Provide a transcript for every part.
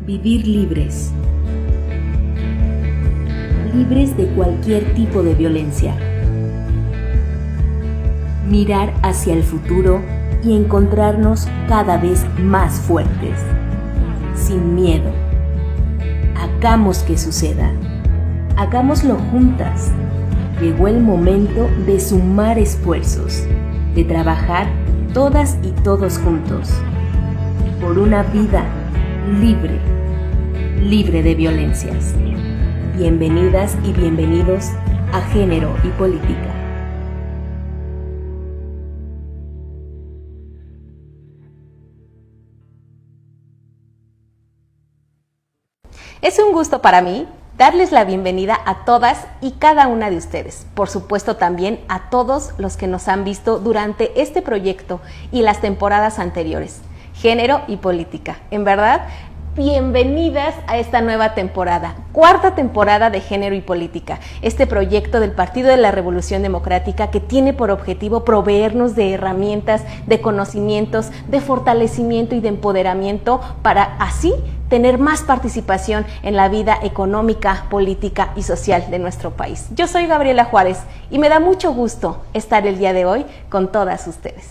Vivir libres. Libres de cualquier tipo de violencia. Mirar hacia el futuro y encontrarnos cada vez más fuertes. Sin miedo. Hagamos que suceda. Hagámoslo juntas. Llegó el momento de sumar esfuerzos, de trabajar todas y todos juntos, por una vida libre, libre de violencias. Bienvenidas y bienvenidos a Género y Política. Es un gusto para mí darles la bienvenida a todas y cada una de ustedes. Por supuesto también a todos los que nos han visto durante este proyecto y las temporadas anteriores. Género y Política. En verdad, bienvenidas a esta nueva temporada, cuarta temporada de Género y Política, este proyecto del Partido de la Revolución Democrática que tiene por objetivo proveernos de herramientas, de conocimientos, de fortalecimiento y de empoderamiento para así tener más participación en la vida económica, política y social de nuestro país. Yo soy Gabriela Juárez y me da mucho gusto estar el día de hoy con todas ustedes.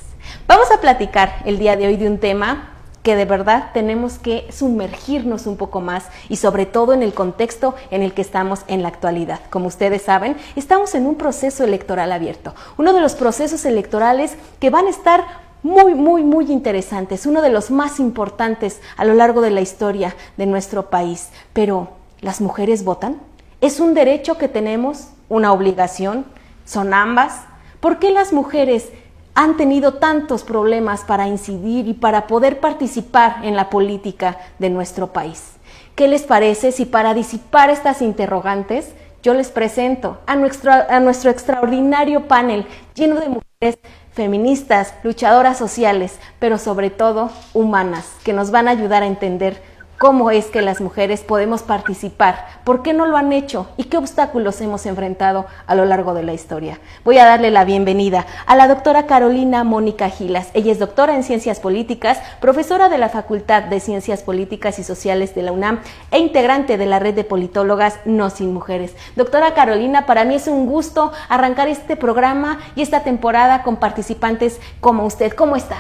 Vamos a platicar el día de hoy de un tema que de verdad tenemos que sumergirnos un poco más y sobre todo en el contexto en el que estamos en la actualidad. Como ustedes saben, estamos en un proceso electoral abierto, uno de los procesos electorales que van a estar muy interesantes, uno de los más importantes a lo largo de la historia de nuestro país. Pero, ¿las mujeres votan? ¿Es un derecho que tenemos? ¿Una obligación? ¿Son ambas? ¿Por qué las mujeres han tenido tantos problemas para incidir y para poder participar en la política de nuestro país? ¿Qué les parece si para disipar estas interrogantes yo les presento a nuestro extraordinario panel lleno de mujeres feministas, luchadoras sociales, pero sobre todo humanas, que nos van a ayudar a entender cómo es que las mujeres podemos participar, por qué no lo han hecho y qué obstáculos hemos enfrentado a lo largo de la historia. Voy a darle la bienvenida a la doctora Carolina Mónica Gilas. Ella es doctora en Ciencias Políticas, profesora de la Facultad de Ciencias Políticas y Sociales de la UNAM e integrante de la red de politólogas No Sin Mujeres. Doctora Carolina, para mí es un gusto arrancar este programa y esta temporada con participantes como usted. ¿Cómo está?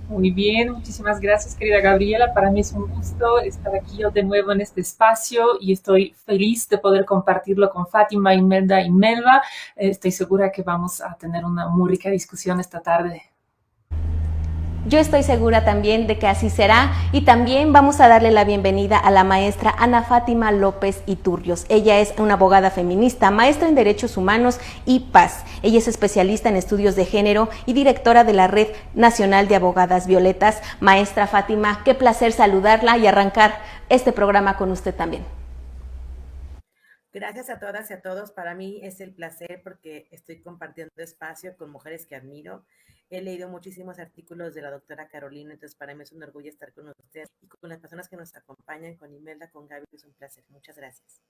Muy bien, muchísimas gracias, querida Gabriela. Para mí es un gusto estar aquí de nuevo en este espacio y estoy feliz de poder compartirlo con Fátima, Imelda y Melba. Estoy segura que vamos a tener una muy rica discusión esta tarde. Yo estoy segura también de que así será y también vamos a darle la bienvenida a la maestra Ana Fátima López Iturrios. Ella es una abogada feminista, maestra en Derechos Humanos y Paz. Ella es especialista en estudios de género y directora de la Red Nacional de Abogadas Violetas. Maestra Fátima, qué placer saludarla y arrancar este programa con usted también. Gracias a todas y a todos. Para mí es el placer porque estoy compartiendo espacio con mujeres que admiro. He leído muchísimos artículos de la doctora Carolina, entonces para mí es un orgullo estar con ustedes y con las personas que nos acompañan, con Imelda, con Gaby, es un placer. Muchas gracias.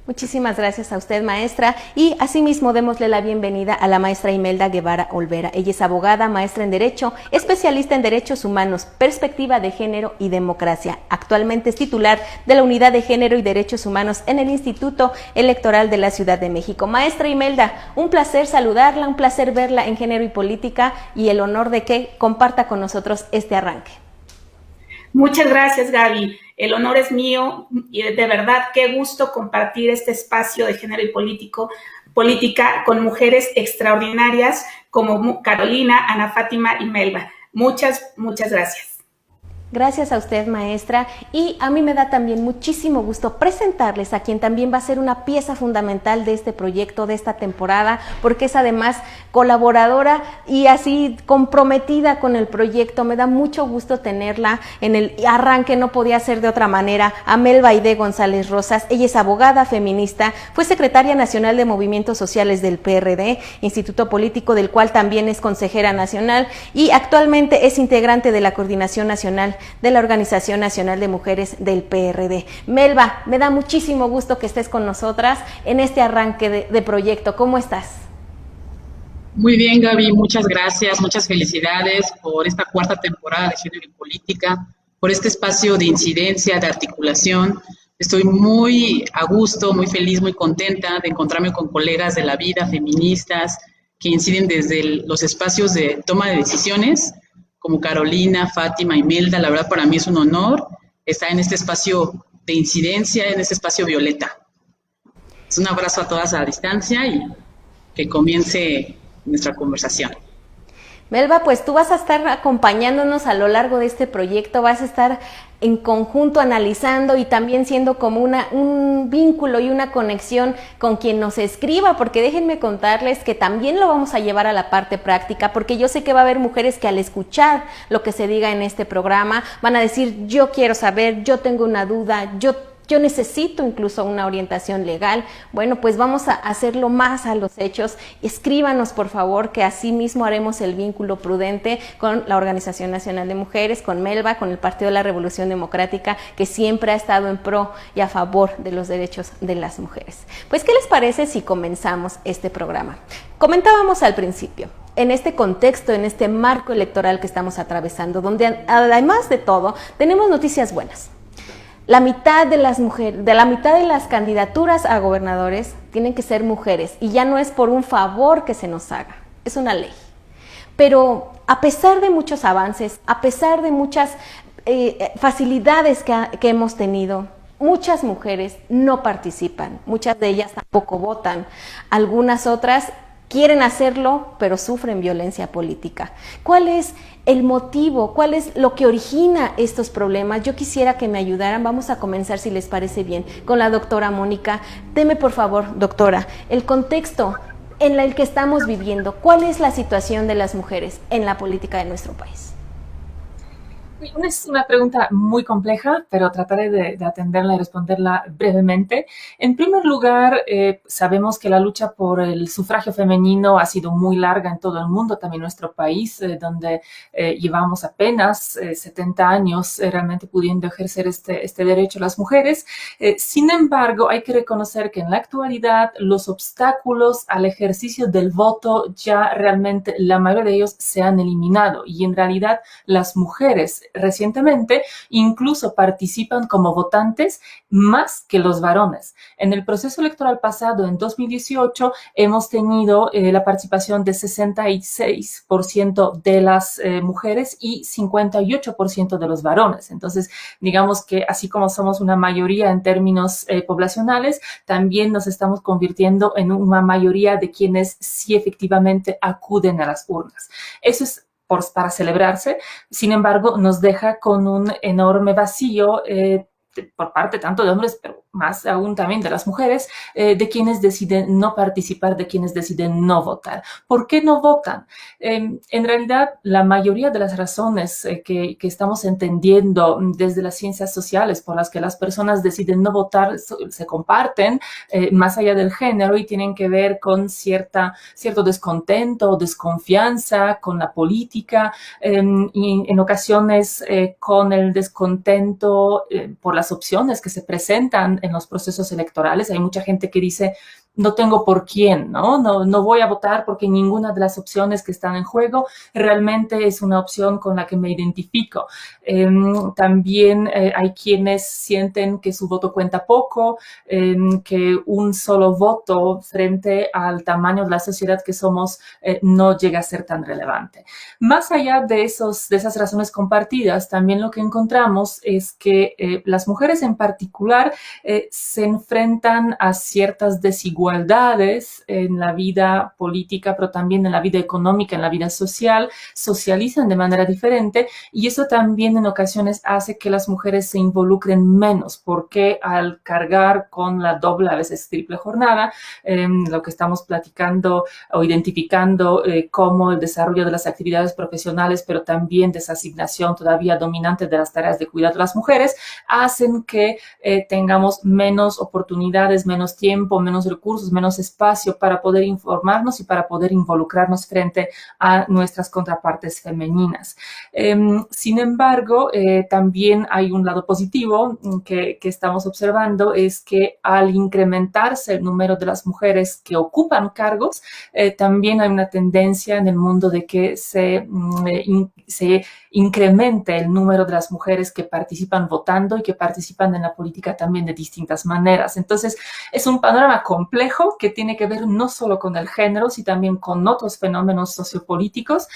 Muchísimas gracias a usted, maestra, y asimismo démosle la bienvenida a la maestra Imelda Guevara Olvera. Ella es abogada, maestra en Derecho, especialista en Derechos Humanos, Perspectiva de Género y Democracia. Actualmente es titular de la Unidad de Género y Derechos Humanos en el Instituto Electoral de la Ciudad de México. Maestra Imelda, un placer saludarla, un placer verla en Género y Política y el honor de que comparta con nosotros este arranque. Muchas gracias, Gaby. El honor es mío y de verdad qué gusto compartir este espacio de género y política con mujeres extraordinarias como Carolina, Ana Fátima y Melba. Muchas gracias. Gracias a usted, maestra, y a mí me da también muchísimo gusto presentarles a quien también va a ser una pieza fundamental de este proyecto, de esta temporada, porque es además colaboradora y así comprometida con el proyecto. Me da mucho gusto tenerla en el arranque, no podía ser de otra manera, a Melba Aide González Rosas. Ella es abogada feminista, fue secretaria nacional de Movimientos Sociales del PRD, instituto político del cual también es consejera nacional y actualmente es integrante de la Coordinación Nacional de la Organización Nacional de Mujeres del PRD. Melba, me da muchísimo gusto que estés con nosotras en este arranque de proyecto. ¿Cómo estás? Muy bien, Gaby, muchas gracias, muchas felicidades por esta cuarta temporada de Género y Política. por este espacio de incidencia, de articulación. Estoy muy a gusto, muy feliz, muy contenta de encontrarme con colegas de la vida, feministas, que inciden desde los espacios de toma de decisiones, como Carolina, Fátima, Imelda. La verdad, para mí es un honor estar en este espacio de incidencia, en este espacio violeta. Es un abrazo a todas a distancia y que comience nuestra conversación. Melba, pues tú vas a estar acompañándonos a lo largo de este proyecto, vas a estar en conjunto analizando y también siendo como un vínculo y una conexión con quien nos escriba, porque déjenme contarles que también lo vamos a llevar a la parte práctica, porque yo sé que va a haber mujeres que al escuchar lo que se diga en este programa van a decir: yo quiero saber, yo tengo una duda, yo necesito incluso una orientación legal. Bueno, pues vamos a hacerlo más a los hechos. Escríbanos, por favor, que así mismo haremos el vínculo prudente con la Organización Nacional de Mujeres, con Melba, con el Partido de la Revolución Democrática, que siempre ha estado en pro y a favor de los derechos de las mujeres. Pues, ¿qué les parece si comenzamos este programa? Comentábamos al principio, en este contexto, en este marco electoral que estamos atravesando, donde además de todo, tenemos noticias buenas. La mitad de las mujeres, de la mitad de las candidaturas a gobernadores tienen que ser mujeres, y ya no es por un favor que se nos haga, es una ley. Pero a pesar de muchos avances, a pesar de muchas facilidades que hemos tenido, muchas mujeres no participan, muchas de ellas tampoco votan, algunas otras quieren hacerlo, pero sufren violencia política. ¿Cuál es el motivo? ¿Cuál es lo que origina estos problemas? Yo quisiera que me ayudaran. Vamos a comenzar, si les parece bien, con la doctora Mónica. Deme, por favor, doctora, el contexto en el que estamos viviendo. ¿Cuál es la situación de las mujeres en la política de nuestro país? Es una pregunta muy compleja, pero trataré de atenderla y responderla brevemente. En primer lugar, sabemos que la lucha por el sufragio femenino ha sido muy larga en todo el mundo, también en nuestro país, donde llevamos apenas 70 años realmente pudiendo ejercer este derecho las mujeres. Sin embargo, hay que reconocer que en la actualidad los obstáculos al ejercicio del voto ya realmente la mayoría de ellos se han eliminado, y en realidad las mujeres recientemente incluso participan como votantes más que los varones. En el proceso electoral pasado, en 2018, hemos tenido la participación de 66% de las mujeres y 58% de los varones. Entonces, digamos que así como somos una mayoría en términos poblacionales, también nos estamos convirtiendo en una mayoría de quienes sí efectivamente acuden a las urnas. Eso es para celebrarse. Sin embargo, nos deja con un enorme vacío por parte tanto de hombres, pero más aún también de las mujeres, de quienes deciden no participar, de quienes deciden no votar. ¿Por qué no votan? En realidad, la mayoría de las razones que estamos entendiendo desde las ciencias sociales por las que las personas deciden no votar se comparten más allá del género y tienen que ver con cierto descontento o desconfianza con la política, y en ocasiones con el descontento por las opciones que se presentan en los procesos electorales. Hay mucha gente que dice: no tengo por quién, no voy a votar porque ninguna de las opciones que están en juego realmente es una opción con la que me identifico. También hay quienes sienten que su voto cuenta poco, que un solo voto frente al tamaño de la sociedad que somos no llega a ser tan relevante. Más allá de esas razones compartidas, también lo que encontramos es que las mujeres en particular se enfrentan a ciertas desigualdades en la vida política, pero también en la vida económica, en la vida social, socializan de manera diferente, y eso también en ocasiones hace que las mujeres se involucren menos, porque al cargar con la doble, a veces triple jornada, lo que estamos platicando o identificando como el desarrollo de las actividades profesionales, pero también de esa asignación todavía dominante de las tareas de cuidado de las mujeres, hacen que tengamos menos oportunidades, menos tiempo, menos recursos recursos, menos espacio para poder informarnos y para poder involucrarnos frente a nuestras contrapartes femeninas. Sin embargo, también hay un lado positivo que estamos observando, es que al incrementarse el número de las mujeres que ocupan cargos, también hay una tendencia en el mundo de que se incremente el número de las mujeres que participan votando y que participan en la política también de distintas maneras. Entonces, es un panorama complejo que tiene que ver no solo con el género, sino también con otros fenómenos sociopolíticos,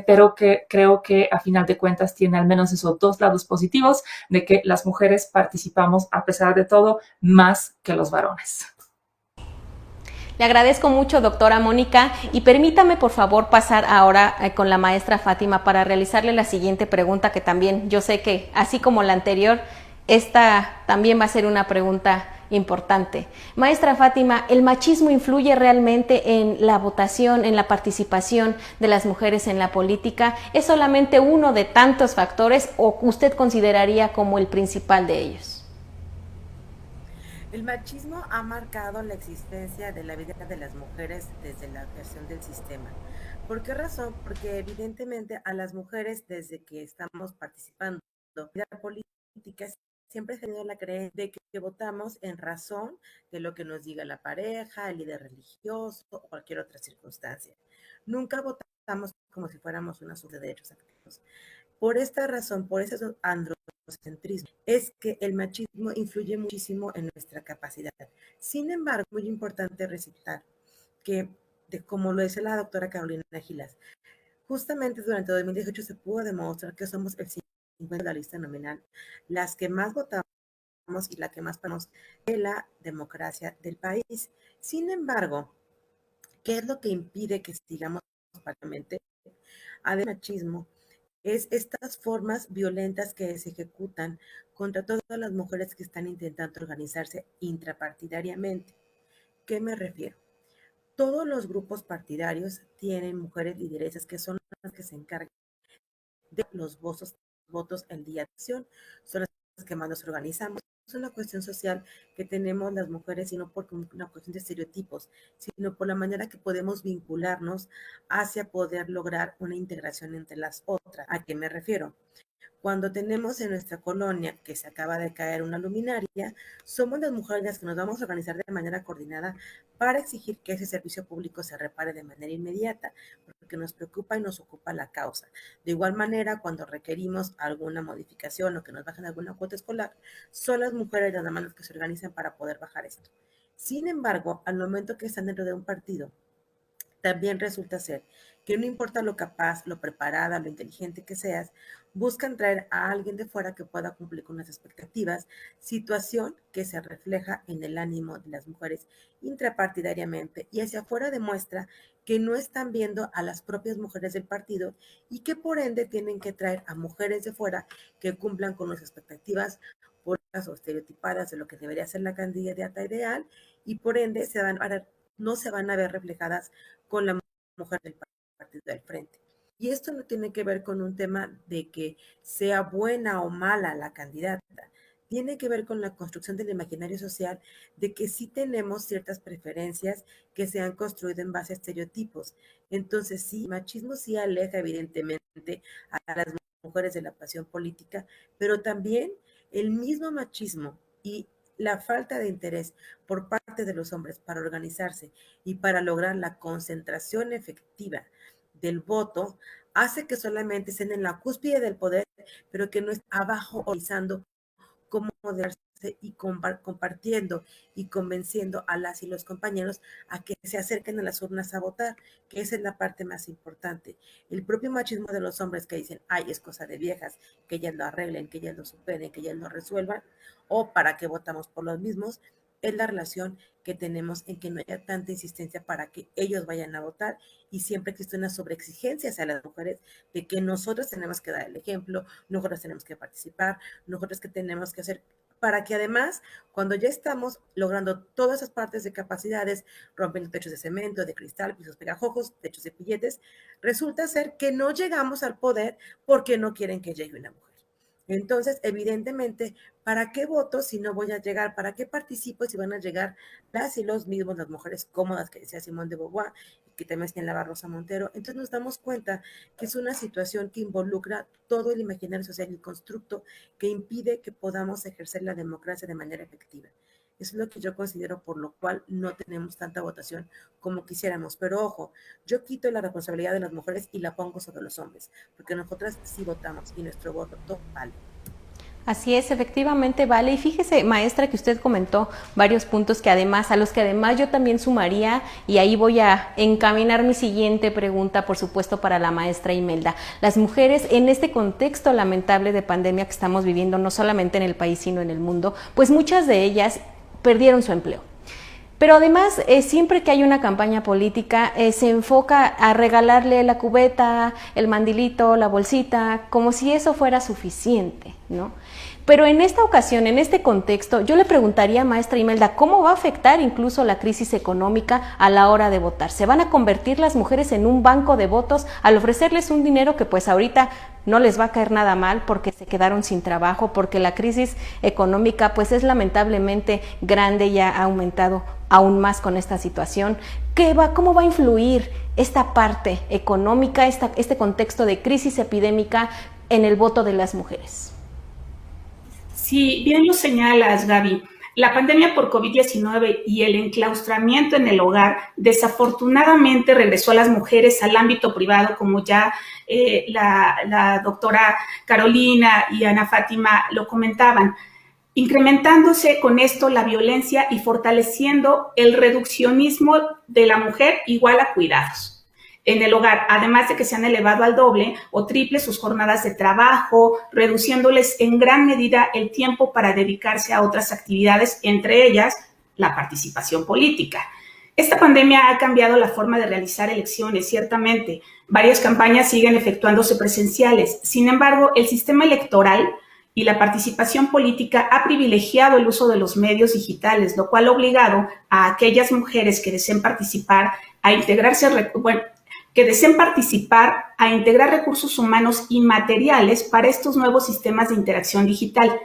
pero que creo que a final de cuentas tiene al menos esos dos lados positivos de que las mujeres participamos, a pesar de todo, más que los varones. Le agradezco mucho, doctora Mónica, y permítame por favor pasar ahora con la maestra Fátima para realizarle la siguiente pregunta, que también yo sé que, así como la anterior, esta también va a ser una pregunta importante. Maestra Fátima, ¿el machismo influye realmente en la votación, en la participación de las mujeres en la política? ¿Es solamente uno de tantos factores o usted consideraría como el principal de ellos? El machismo ha marcado la existencia de la vida de las mujeres desde la creación del sistema. ¿Por qué razón? Porque evidentemente a las mujeres, desde que estamos participando en la vida política, siempre he tenido la creencia de que votamos en razón de lo que nos diga la pareja, el líder religioso o cualquier otra circunstancia. Nunca votamos como si fuéramos una suerte de derechos activos. Por esta razón, por ese androcentrismo, es que el machismo influye muchísimo en nuestra capacidad. Sin embargo, muy importante resaltar que, como lo dice la doctora Carolina Gilas, justamente durante 2018 se pudo demostrar que somos el 50% de la lista nominal, las que más votamos y la que más pagamos de la democracia del país. Sin embargo, ¿qué es lo que impide que sigamos parcialmente? Además del machismo, es estas formas violentas que se ejecutan contra todas las mujeres que están intentando organizarse intrapartidariamente. ¿Qué me refiero? Todos los grupos partidarios tienen mujeres lideresas que son las que se encargan de los votos el día de acción, son las que más nos organizamos. Es una cuestión social que tenemos las mujeres, y no por una cuestión de estereotipos, sino por la manera que podemos vincularnos hacia poder lograr una integración entre las otras. ¿A qué me refiero? Cuando tenemos en nuestra colonia que se acaba de caer una luminaria, somos las mujeres las que nos vamos a organizar de manera coordinada para exigir que ese servicio público se repare de manera inmediata, porque nos preocupa y nos ocupa la causa. De igual manera, cuando requerimos alguna modificación o que nos bajen alguna cuota escolar, son las mujeres las más las que se organizan para poder bajar esto. Sin embargo, al momento que están dentro de un partido, también resulta ser que no importa lo capaz, lo preparada, lo inteligente que seas, buscan traer a alguien de fuera que pueda cumplir con las expectativas, situación que se refleja en el ánimo de las mujeres intrapartidariamente, y hacia afuera demuestra que no están viendo a las propias mujeres del partido y que por ende tienen que traer a mujeres de fuera que cumplan con las expectativas públicas o estereotipadas de lo que debería ser la candidata ideal, y por ende no se van a ver reflejadas con la mujer del partido del frente. Y esto no tiene que ver con un tema de que sea buena o mala la candidata, tiene que ver con la construcción del imaginario social de que sí tenemos ciertas preferencias que se han construido en base a estereotipos. Entonces sí, machismo sí aleja evidentemente a las mujeres de la pasión política, pero también el mismo machismo y la falta de interés por parte de los hombres para organizarse y para lograr la concentración efectiva del voto hace que solamente estén en la cúspide del poder, pero que no estén abajo organizando cómo moderarse y compartiendo y convenciendo a las y los compañeros a que se acerquen a las urnas a votar, que esa es la parte más importante. El propio machismo de los hombres que dicen, ay, es cosa de viejas, que ellas lo arreglen, que ellas lo superen, que ellas lo resuelvan, o para qué votamos por los mismos, es la relación que tenemos en que no haya tanta insistencia para que ellos vayan a votar, y siempre existe una sobreexigencia hacia las mujeres de que nosotros tenemos que dar el ejemplo, nosotros tenemos que participar, nosotros que tenemos que hacer, para que además, cuando ya estamos logrando todas esas partes de capacidades, rompiendo techos de cemento, de cristal, pisos pegajojos, techos de pilletes, resulta ser que no llegamos al poder porque no quieren que llegue una mujer. Entonces, evidentemente, ¿para qué voto si no voy a llegar? ¿Para qué participo si van a llegar las y los mismos, las mujeres cómodas que decía Simón de Beauvoir, que también señalaba Rosa Montero? Entonces nos damos cuenta que es una situación que involucra todo el imaginario social y el constructo que impide que podamos ejercer la democracia de manera efectiva. Eso es lo que yo considero por lo cual no tenemos tanta votación como quisiéramos. Pero ojo, yo quito la responsabilidad de las mujeres y la pongo sobre los hombres, porque nosotras sí votamos y nuestro voto vale. Así es, efectivamente vale. Y fíjese, maestra, que usted comentó varios puntos que además, a los que además yo también sumaría, y ahí voy a encaminar mi siguiente pregunta, por supuesto, para la maestra Imelda. Las mujeres, en este contexto lamentable de pandemia que estamos viviendo, no solamente en el país, sino en el mundo, pues muchas de ellas perdieron su empleo. Pero además, siempre que hay una campaña política, se enfoca a regalarle la cubeta, el mandilito, la bolsita, como si eso fuera suficiente, ¿no? Pero en esta ocasión, en este contexto, yo le preguntaría, maestra Imelda, ¿cómo va a afectar incluso la crisis económica a la hora de votar? ¿Se van a convertir las mujeres en un banco de votos al ofrecerles un dinero que pues ahorita no les va a caer nada mal porque se quedaron sin trabajo, porque la crisis económica pues es lamentablemente grande y ha aumentado aún más con esta situación? ¿Cómo va a influir esta parte económica, este contexto de crisis epidémica en el voto de las mujeres? Sí, bien lo señalas, Gaby. La pandemia por COVID-19 y el enclaustramiento en el hogar desafortunadamente regresó a las mujeres al ámbito privado, como ya la doctora Carolina y Ana Fátima lo comentaban, incrementándose con esto la violencia y fortaleciendo el reduccionismo de la mujer igual a cuidados en el hogar, además de que se han elevado al doble o triple sus jornadas de trabajo, reduciéndoles en gran medida el tiempo para dedicarse a otras actividades, entre ellas la participación política. Esta pandemia ha cambiado la forma de realizar elecciones, ciertamente. Varias campañas siguen efectuándose presenciales. Sin embargo, el sistema electoral y la participación política ha privilegiado el uso de los medios digitales, lo cual ha obligado a aquellas mujeres que deseen participar a integrar recursos humanos y materiales para estos nuevos sistemas de interacción digital.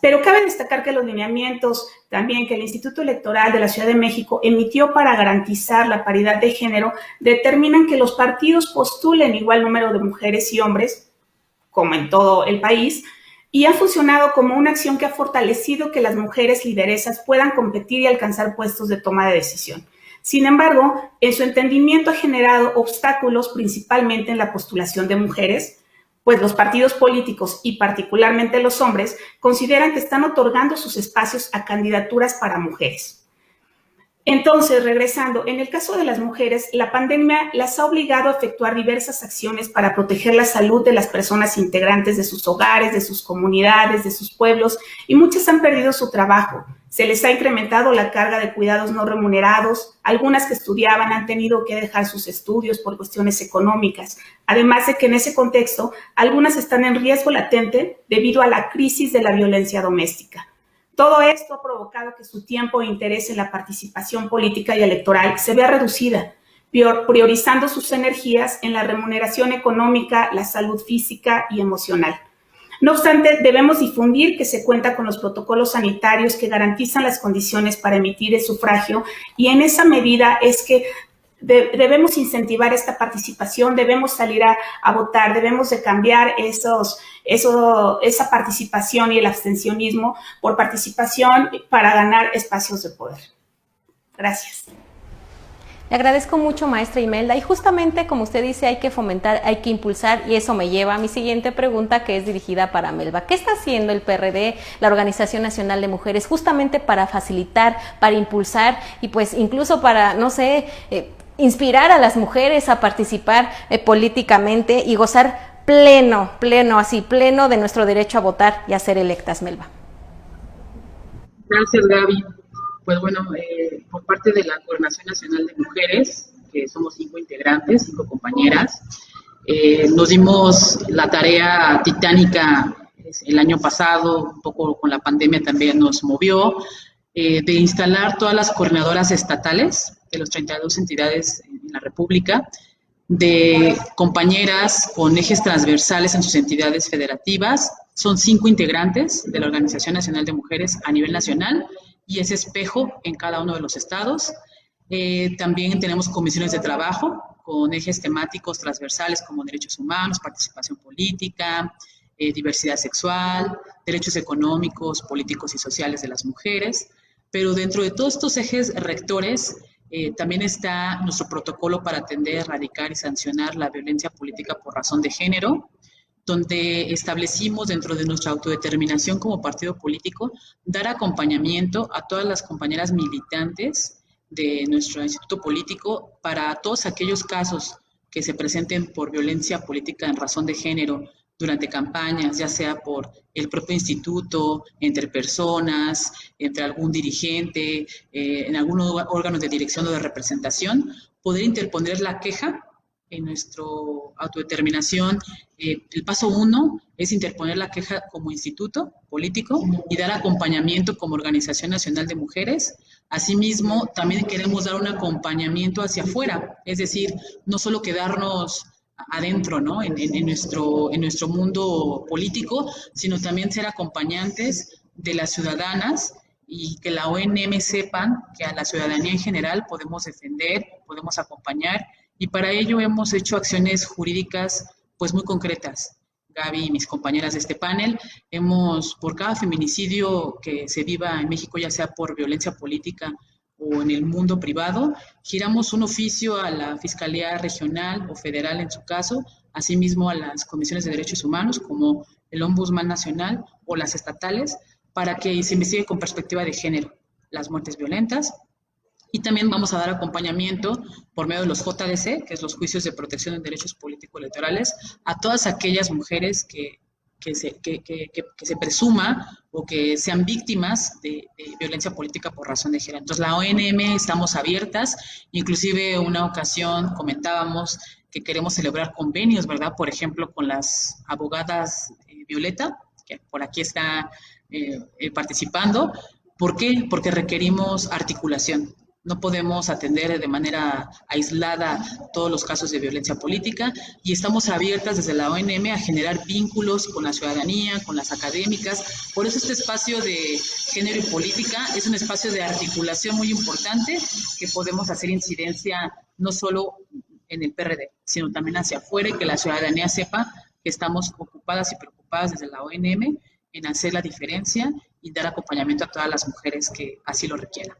Pero cabe destacar que los lineamientos también que el Instituto Electoral de la Ciudad de México emitió para garantizar la paridad de género determinan que los partidos postulen igual número de mujeres y hombres, como en todo el país, y han funcionado como una acción que ha fortalecido que las mujeres lideresas puedan competir y alcanzar puestos de toma de decisión. Sin embargo, en su entendimiento ha generado obstáculos principalmente en la postulación de mujeres, pues los partidos políticos y particularmente los hombres consideran que están otorgando sus espacios a candidaturas para mujeres. Entonces, regresando, en el caso de las mujeres, la pandemia las ha obligado a efectuar diversas acciones para proteger la salud de las personas integrantes de sus hogares, de sus comunidades, de sus pueblos, y muchas han perdido su trabajo. Se les ha incrementado la carga de cuidados no remunerados, algunas que estudiaban han tenido que dejar sus estudios por cuestiones económicas, además de que en ese contexto algunas están en riesgo latente debido a la crisis de la violencia doméstica. Todo esto ha provocado que su tiempo e interés en la participación política y electoral se vea reducida, priorizando sus energías en la remuneración económica, la salud física y emocional. No obstante, debemos difundir que se cuenta con los protocolos sanitarios que garantizan las condiciones para emitir el sufragio, y en esa medida es que debemos incentivar esta participación, debemos salir a votar, debemos de cambiar esa participación y el abstencionismo por participación para ganar espacios de poder. Gracias. Le agradezco mucho, maestra Imelda, y justamente como usted dice, hay que fomentar, hay que impulsar, y eso me lleva a mi siguiente pregunta, que es dirigida para Melba. ¿Qué está haciendo el PRD, la Organización Nacional de Mujeres, justamente para facilitar, para impulsar y pues incluso para, no sé, inspirar a las mujeres a participar políticamente y gozar pleno de nuestro derecho a votar y a ser electas, Melba? Gracias, Gaby. Pues bueno, por parte de la Coordinación Nacional de Mujeres, que somos 5 integrantes, 5 compañeras, nos dimos la tarea titánica el año pasado, un poco con la pandemia también nos movió, de instalar todas las coordinadoras estatales de las 32 entidades en la República, de compañeras con ejes transversales en sus entidades federativas, Son 5 integrantes de la Organización Nacional de Mujeres a nivel nacional y es espejo en cada uno de los estados. También tenemos comisiones de trabajo con ejes temáticos transversales como derechos humanos, participación política, diversidad sexual, derechos económicos, políticos y sociales de las mujeres. Pero dentro de todos estos ejes rectores también está nuestro protocolo para atender, erradicar y sancionar la violencia política por razón de género, donde establecimos dentro de nuestra autodeterminación como partido político dar acompañamiento a todas las compañeras militantes de nuestro instituto político para todos aquellos casos que se presenten por violencia política en razón de género durante campañas, ya sea por el propio instituto, entre personas, entre algún dirigente, en algún órgano de dirección o de representación, poder interponer la queja en nuestra autodeterminación. El paso 1 es interponer la queja como instituto político y dar acompañamiento como Organización Nacional de Mujeres. Asimismo, también queremos dar un acompañamiento hacia afuera, es decir, no solo quedarnos adentro, ¿no? en nuestro mundo político, sino también ser acompañantes de las ciudadanas y que la ONM sepan que a la ciudadanía en general podemos defender, podemos acompañar, y para ello hemos hecho acciones jurídicas pues muy concretas. Gaby y mis compañeras de este panel, por cada feminicidio que se viva en México, ya sea por violencia política o en el mundo privado, giramos un oficio a la Fiscalía Regional o Federal en su caso, asimismo a las Comisiones de Derechos Humanos como el Ombudsman Nacional o las estatales, para que se investigue con perspectiva de género las muertes violentas. Y también vamos a dar acompañamiento por medio de los JDC, que es los Juicios de Protección de Derechos Político-Electorales, a todas aquellas mujeres que se presuma o que sean víctimas de violencia política por razón de género. Entonces, la ONM estamos abiertas, inclusive una ocasión comentábamos que queremos celebrar convenios, ¿verdad? Por ejemplo, con las abogadas Violeta, que por aquí está participando. ¿Por qué? Porque requerimos articulación. No podemos atender de manera aislada todos los casos de violencia política y estamos abiertas desde la ONM a generar vínculos con la ciudadanía, con las académicas. Por eso este espacio de género y política es un espacio de articulación muy importante que podemos hacer incidencia no solo en el PRD, sino también hacia afuera y que la ciudadanía sepa que estamos ocupadas y preocupadas desde la ONM en hacer la diferencia y dar acompañamiento a todas las mujeres que así lo requieran.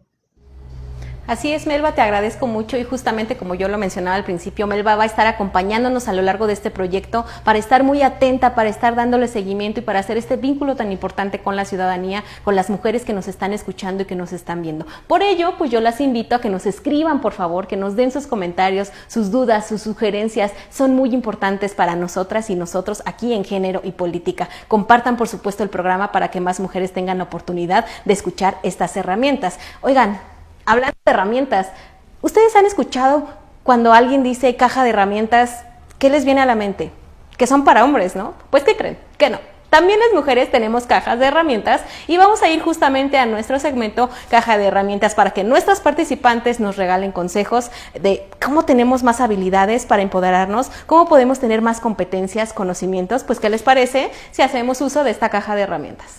Así es, Melba, te agradezco mucho y justamente como yo lo mencionaba al principio, Melba va a estar acompañándonos a lo largo de este proyecto para estar muy atenta, para estar dándole seguimiento y para hacer este vínculo tan importante con la ciudadanía, con las mujeres que nos están escuchando y que nos están viendo. Por ello, pues yo las invito a que nos escriban, por favor, que nos den sus comentarios, sus dudas, sus sugerencias, son muy importantes para nosotras y nosotros aquí en Género y Política. Compartan, por supuesto, el programa para que más mujeres tengan la oportunidad de escuchar estas herramientas. Oigan, hablando de herramientas, ¿ustedes han escuchado cuando alguien dice caja de herramientas? ¿Qué les viene a la mente? Que son para hombres, ¿no? Pues ¿qué creen? Que no. También las mujeres tenemos cajas de herramientas y vamos a ir justamente a nuestro segmento Caja de Herramientas para que nuestras participantes nos regalen consejos de cómo tenemos más habilidades para empoderarnos, cómo podemos tener más competencias, conocimientos. Pues ¿qué les parece si hacemos uso de esta caja de herramientas?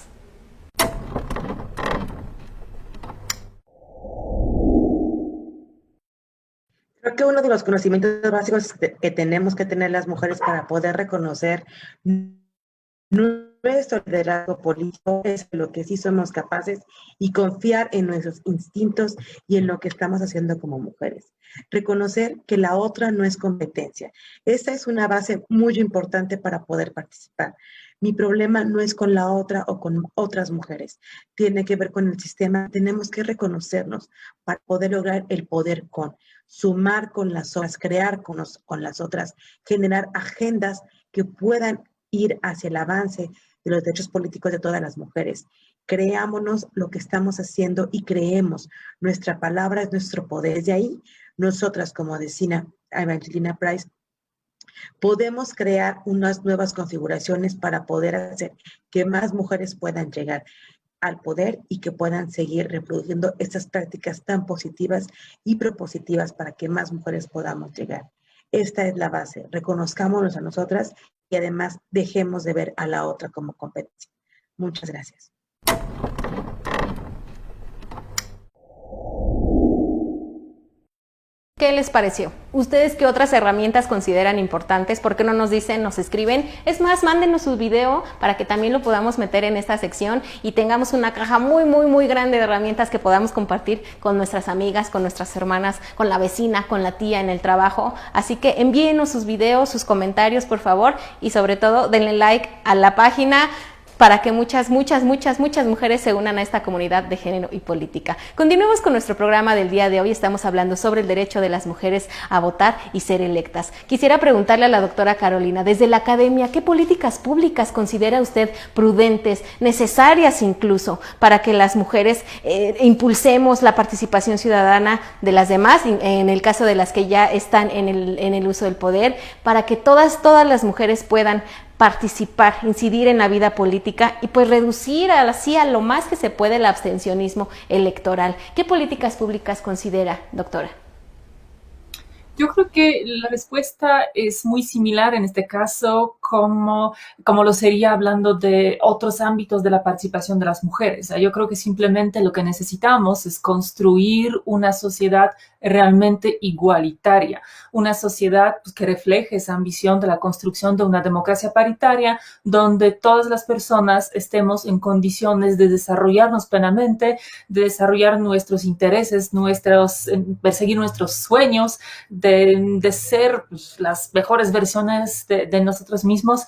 Creo que uno de los conocimientos básicos que tenemos que tener las mujeres para poder reconocer nuestro liderazgo político es lo que sí somos capaces y confiar en nuestros instintos y en lo que estamos haciendo como mujeres. Reconocer que la otra no es competencia. Esa es una base muy importante para poder participar. Mi problema no es con la otra o con otras mujeres. Tiene que ver con el sistema. Tenemos que reconocernos para poder lograr el poder con, sumar con las otras, crear con las otras, generar agendas que puedan ir hacia el avance de los derechos políticos de todas las mujeres. Creámonos lo que estamos haciendo y creemos. Nuestra palabra es nuestro poder. Desde ahí, nosotras, como decía Evangelina Price, podemos crear unas nuevas configuraciones para poder hacer que más mujeres puedan llegar al poder y que puedan seguir reproduciendo estas prácticas tan positivas y propositivas para que más mujeres podamos llegar. Esta es la base. Reconozcámonos a nosotras y además dejemos de ver a la otra como competencia. Muchas gracias. ¿Qué les pareció? ¿Ustedes qué otras herramientas consideran importantes? ¿Por qué no nos dicen, nos escriben? Es más, mándenos su video para que también lo podamos meter en esta sección y tengamos una caja muy grande de herramientas que podamos compartir con nuestras amigas, con nuestras hermanas, con la vecina, con la tía en el trabajo. Así que envíenos sus videos, sus comentarios, por favor, y sobre todo denle like a la página para que muchas mujeres se unan a esta comunidad de género y política. Continuemos con nuestro programa del día de hoy. Estamos hablando sobre el derecho de las mujeres a votar y ser electas. Quisiera preguntarle a la doctora Carolina, desde la academia, ¿qué políticas públicas considera usted prudentes, necesarias incluso, para que las mujeres impulsemos la participación ciudadana de las demás, en el caso de las que ya están en el uso del poder, para que todas las mujeres puedan participar, incidir en la vida política y pues reducir así a lo más que se puede el abstencionismo electoral? ¿Qué políticas públicas considera, doctora? Yo creo que la respuesta es muy similar en este caso como lo sería hablando de otros ámbitos de la participación de las mujeres. Yo creo que simplemente lo que necesitamos es construir una sociedad realmente igualitaria, una sociedad que refleje esa ambición de la construcción de una democracia paritaria donde todas las personas estemos en condiciones de desarrollarnos plenamente, de desarrollar nuestros intereses, perseguir nuestros sueños, de ser las mejores versiones de nosotros mismos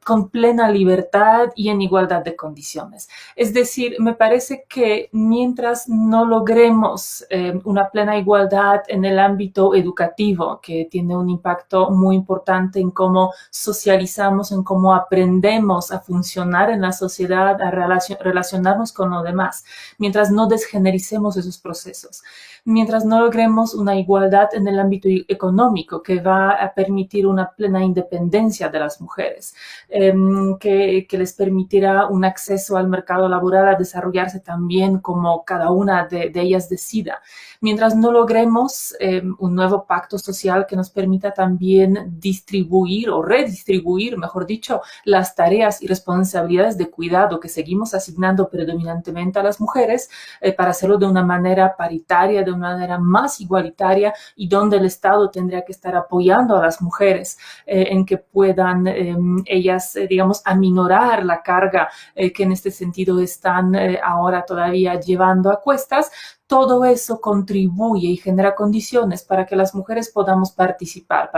con plena libertad y en igualdad de condiciones. Es decir, me parece que mientras no logremos una plena igualdad en el ámbito educativo, que tiene un impacto muy importante en cómo socializamos, en cómo aprendemos a funcionar en la sociedad, a relacionarnos con los demás, mientras no desgenericemos esos procesos, mientras no logremos una igualdad en el ámbito económico que va a permitir una plena independencia de las mujeres, que les permitirá un acceso al mercado laboral a desarrollarse también como cada una de ellas decida. Mientras no logremos un nuevo pacto social que nos permita también distribuir o redistribuir, mejor dicho, las tareas y responsabilidades de cuidado que seguimos asignando predominantemente a las mujeres para hacerlo de una manera paritaria, de una manera más igualitaria y donde el Estado tendría que estar apoyando a las mujeres en que puedan ellas, digamos, aminorar la carga que en este sentido están ahora todavía llevando a cuestas. Todo eso contribuye y genera condiciones para que las mujeres podamos participar,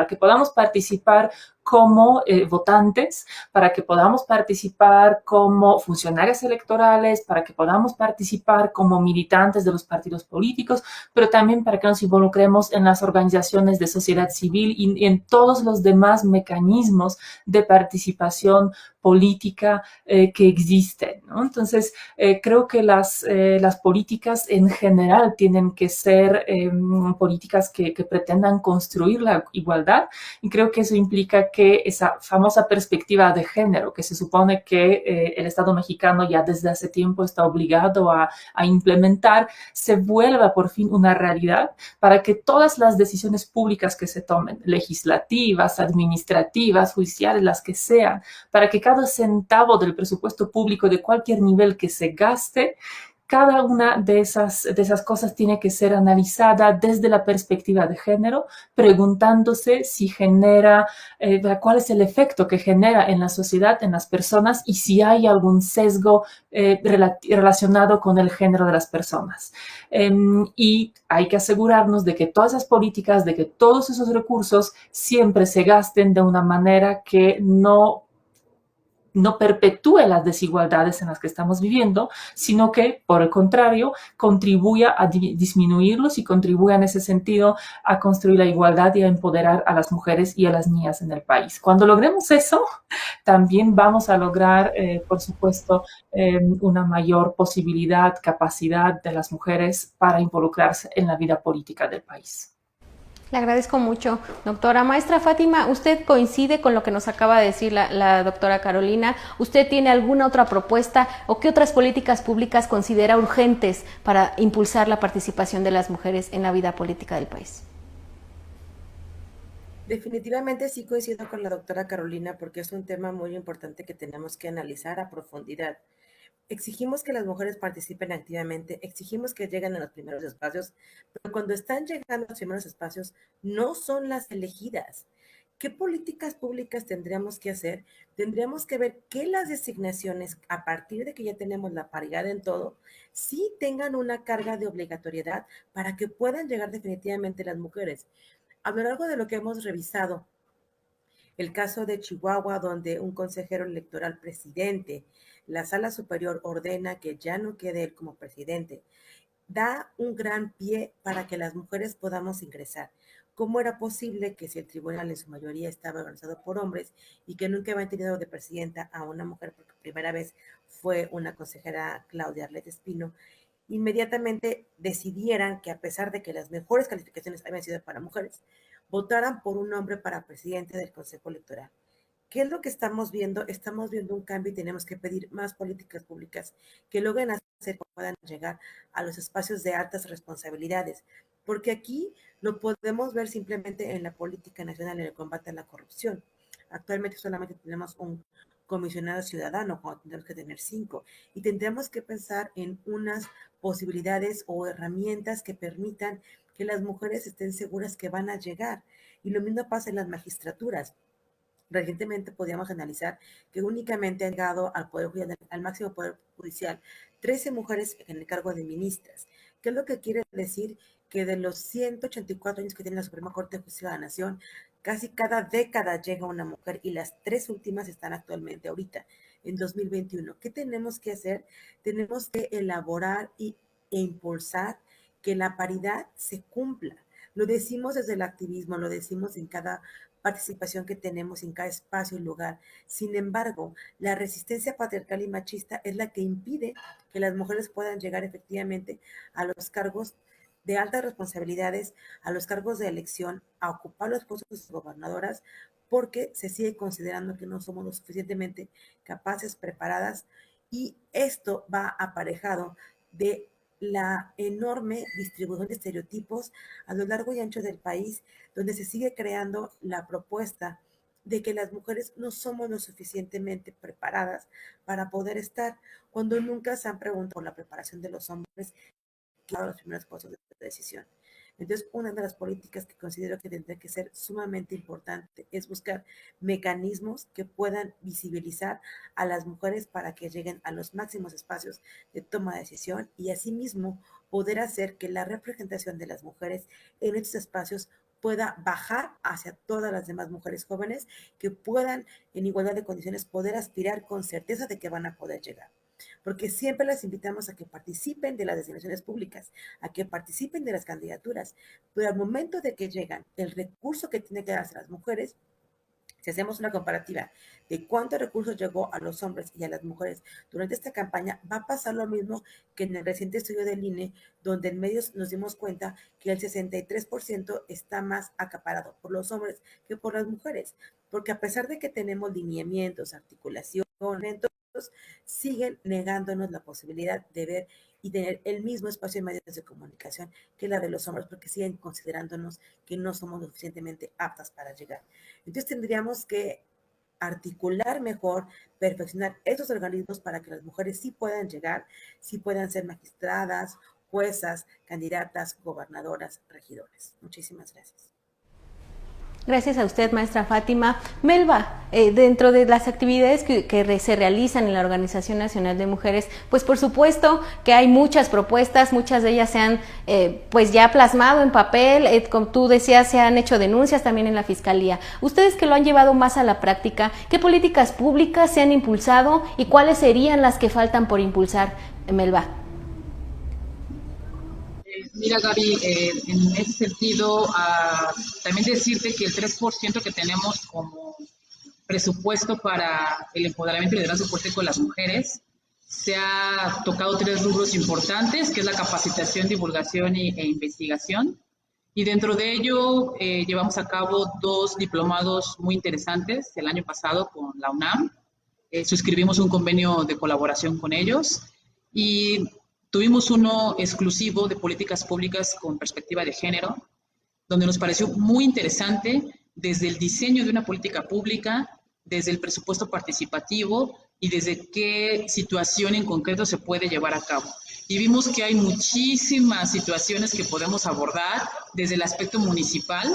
como votantes, para que podamos participar como funcionarias electorales, para que podamos participar como militantes de los partidos políticos, pero también para que nos involucremos en las organizaciones de sociedad civil y en todos los demás mecanismos de participación política que existen, ¿no? Entonces, creo que las políticas en general tienen que ser políticas que pretendan construir la igualdad, y creo que eso implica que esa famosa perspectiva de género que se supone que el Estado mexicano ya desde hace tiempo está obligado a implementar, se vuelva por fin una realidad para que todas las decisiones públicas que se tomen, legislativas, administrativas, judiciales, las que sean, para que cada centavo del presupuesto público de cualquier nivel que se gaste, cada una de esas cosas tiene que ser analizada desde la perspectiva de género, preguntándose si genera, cuál es el efecto que genera en la sociedad, en las personas, y si hay algún sesgo relacionado con el género de las personas. Y hay que asegurarnos de que todas esas políticas, de que todos esos recursos siempre se gasten de una manera que no perpetúe las desigualdades en las que estamos viviendo, sino que, por el contrario, contribuya a disminuirlos y contribuya en ese sentido a construir la igualdad y a empoderar a las mujeres y a las niñas en el país. Cuando logremos eso, también vamos a lograr, por supuesto, una mayor posibilidad, capacidad de las mujeres para involucrarse en la vida política del país. Le agradezco mucho, doctora. Maestra Fátima, ¿usted coincide con lo que nos acaba de decir la doctora Carolina? ¿Usted tiene alguna otra propuesta o qué otras políticas públicas considera urgentes para impulsar la participación de las mujeres en la vida política del país? Definitivamente sí coincido con la doctora Carolina porque es un tema muy importante que tenemos que analizar a profundidad. Exigimos que las mujeres participen activamente, exigimos que lleguen a los primeros espacios, pero cuando están llegando a los primeros espacios no son las elegidas. ¿Qué políticas públicas tendríamos que hacer? Tendríamos que ver que las designaciones, a partir de que ya tenemos la paridad en todo, sí tengan una carga de obligatoriedad para que puedan llegar definitivamente las mujeres. A lo largo de lo que hemos revisado, el caso de Chihuahua, donde un consejero electoral presidente, la sala superior ordena que ya no quede él como presidente, da un gran pie para que las mujeres podamos ingresar. ¿Cómo era posible que si el tribunal en su mayoría estaba organizado por hombres y que nunca habían tenido de presidenta a una mujer, porque primera vez fue una consejera Claudia Arlette Espino, inmediatamente decidieran que a pesar de que las mejores calificaciones habían sido para mujeres, votaran por un hombre para presidente del Consejo Electoral? ¿Qué es lo que estamos viendo? Estamos viendo un cambio y tenemos que pedir más políticas públicas que logren hacer que puedan llegar a los espacios de altas responsabilidades, porque aquí lo podemos ver simplemente en la política nacional, en el combate a la corrupción. Actualmente solamente tenemos un comisionado ciudadano, cuando tendremos que tener 5, y tendremos que pensar en unas posibilidades o herramientas que permitan que las mujeres estén seguras que van a llegar. Y lo mismo pasa en las magistraturas. Recientemente podíamos analizar que únicamente han llegado al Poder Judicial, al máximo Poder Judicial, 13 mujeres en el cargo de ministras. ¿Qué es lo que quiere decir? Que de los 184 años que tiene la Suprema Corte de Justicia de la Nación, casi cada década llega una mujer y las 3 últimas están actualmente ahorita, en 2021. ¿Qué tenemos que hacer? Tenemos que elaborar e impulsar que la paridad se cumpla. Lo decimos desde el activismo, lo decimos en cada participación que tenemos en cada espacio y lugar. Sin embargo, la resistencia patriarcal y machista es la que impide que las mujeres puedan llegar efectivamente a los cargos de altas responsabilidades, a los cargos de elección, a ocupar los puestos de gobernadoras, porque se sigue considerando que no somos lo suficientemente capaces, preparadas, y esto va aparejado de la enorme distribución de estereotipos a lo largo y ancho del país, donde se sigue creando la propuesta de que las mujeres no somos lo suficientemente preparadas para poder estar, cuando nunca se han preguntado por la preparación de los hombres que han los primeros puestos de decisión. Entonces, una de las políticas que considero que tendría que ser sumamente importante es buscar mecanismos que puedan visibilizar a las mujeres para que lleguen a los máximos espacios de toma de decisión y asimismo poder hacer que la representación de las mujeres en estos espacios pueda bajar hacia todas las demás mujeres jóvenes que puedan en igualdad de condiciones poder aspirar con certeza de que van a poder llegar. Porque siempre las invitamos a que participen de las designaciones públicas, a que participen de las candidaturas, pero al momento de que llegan, el recurso que tienen que darse las mujeres, si hacemos una comparativa de cuántos recursos llegó a los hombres y a las mujeres durante esta campaña, va a pasar lo mismo que en el reciente estudio del INE, donde en medios nos dimos cuenta que el 63% está más acaparado por los hombres que por las mujeres, porque a pesar de que tenemos lineamientos, articulación, siguen negándonos la posibilidad de ver y tener el mismo espacio en medios de comunicación que la de los hombres, porque siguen considerándonos que no somos lo suficientemente aptas para llegar. Entonces tendríamos que articular mejor, perfeccionar esos organismos para que las mujeres sí puedan llegar, sí puedan ser magistradas, juezas, candidatas, gobernadoras, regidores. Muchísimas gracias. Gracias a usted, maestra Fátima. Melba, dentro de las actividades que se realizan en la Organización Nacional de Mujeres, pues por supuesto que hay muchas propuestas, muchas de ellas se han pues ya plasmado en papel, como tú decías, se han hecho denuncias también en la Fiscalía. Ustedes que lo han llevado más a la práctica, ¿qué políticas públicas se han impulsado y cuáles serían las que faltan por impulsar, Melba? Mira, Gaby, en ese sentido, también decirte que el 3% que tenemos como presupuesto para el empoderamiento y liderazgo político de las mujeres, se ha tocado 3 rubros importantes, que es la capacitación, divulgación e investigación. Y dentro de ello llevamos a cabo 2 diplomados muy interesantes el año pasado con la UNAM. Suscribimos un convenio de colaboración con ellos y tuvimos uno exclusivo de políticas públicas con perspectiva de género, donde nos pareció muy interesante desde el diseño de una política pública, desde el presupuesto participativo y desde qué situación en concreto se puede llevar a cabo. Y vimos que hay muchísimas situaciones que podemos abordar desde el aspecto municipal.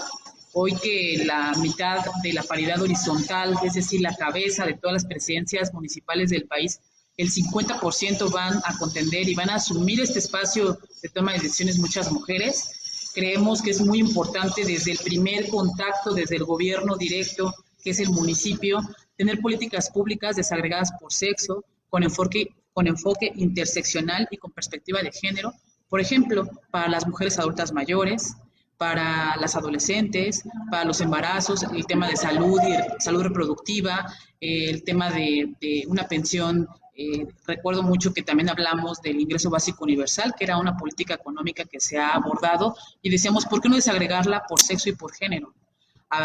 Hoy que la mitad de la paridad horizontal, es decir, la cabeza de todas las presidencias municipales del país, el 50% van a contender y van a asumir este espacio de toma de decisiones muchas mujeres. Creemos que es muy importante desde el primer contacto, desde el gobierno directo, que es el municipio, tener políticas públicas desagregadas por sexo, con enfoque interseccional y con perspectiva de género. Por ejemplo, para las mujeres adultas mayores, para las adolescentes, para los embarazos, el tema de salud y salud reproductiva, el tema de una pensión. Recuerdo mucho que también hablamos del ingreso básico universal, que era una política económica que se ha abordado, y decíamos, ¿por qué no desagregarla por sexo y por género?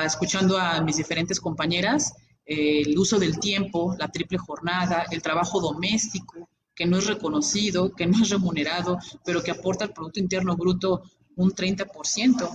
Escuchando a mis diferentes compañeras, el uso del tiempo, la triple jornada, el trabajo doméstico, que no es reconocido, que no es remunerado, pero que aporta al Producto Interno Bruto un 30%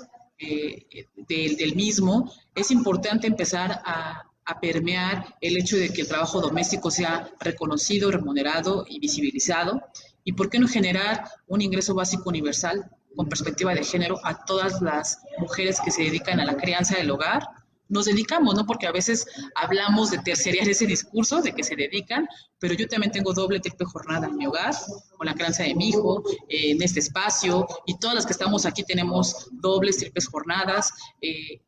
del mismo. Es importante empezar a permear el hecho de que el trabajo doméstico sea reconocido, remunerado y visibilizado. ¿Y por qué no generar un ingreso básico universal con perspectiva de género a todas las mujeres que se dedican a la crianza del hogar? Nos dedicamos, ¿no? Porque a veces hablamos de terciariar ese discurso de que se dedican, pero yo también tengo doble, triple jornada en mi hogar, con la crianza de mi hijo, en este espacio, y todas las que estamos aquí tenemos dobles, triples jornadas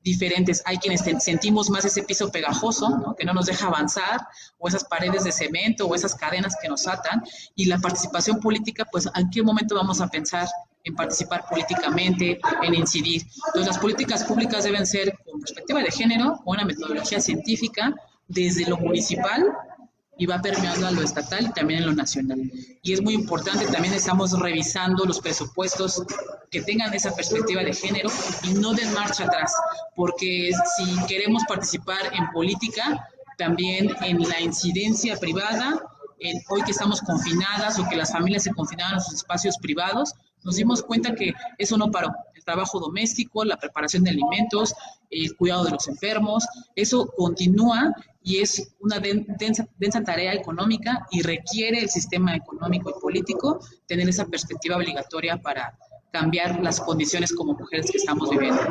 diferentes. Hay quienes sentimos más ese piso pegajoso, ¿no? Que no nos deja avanzar, o esas paredes de cemento, o esas cadenas que nos atan, y la participación política, pues, ¿en qué momento vamos a pensar en participar políticamente, en incidir? Entonces, las políticas públicas deben ser con perspectiva de género, con una metodología científica, desde lo municipal, y va permeando a lo estatal y también en lo nacional. Y es muy importante, también estamos revisando los presupuestos que tengan esa perspectiva de género y no den marcha atrás, porque si queremos participar en política, también en la incidencia privada, hoy que estamos confinadas o que las familias se confinaban en sus espacios privados, nos dimos cuenta que eso no paró. El trabajo doméstico, la preparación de alimentos, el cuidado de los enfermos, eso continúa y es una densa tarea económica y requiere el sistema económico y político tener esa perspectiva obligatoria para cambiar las condiciones como mujeres que estamos viviendo.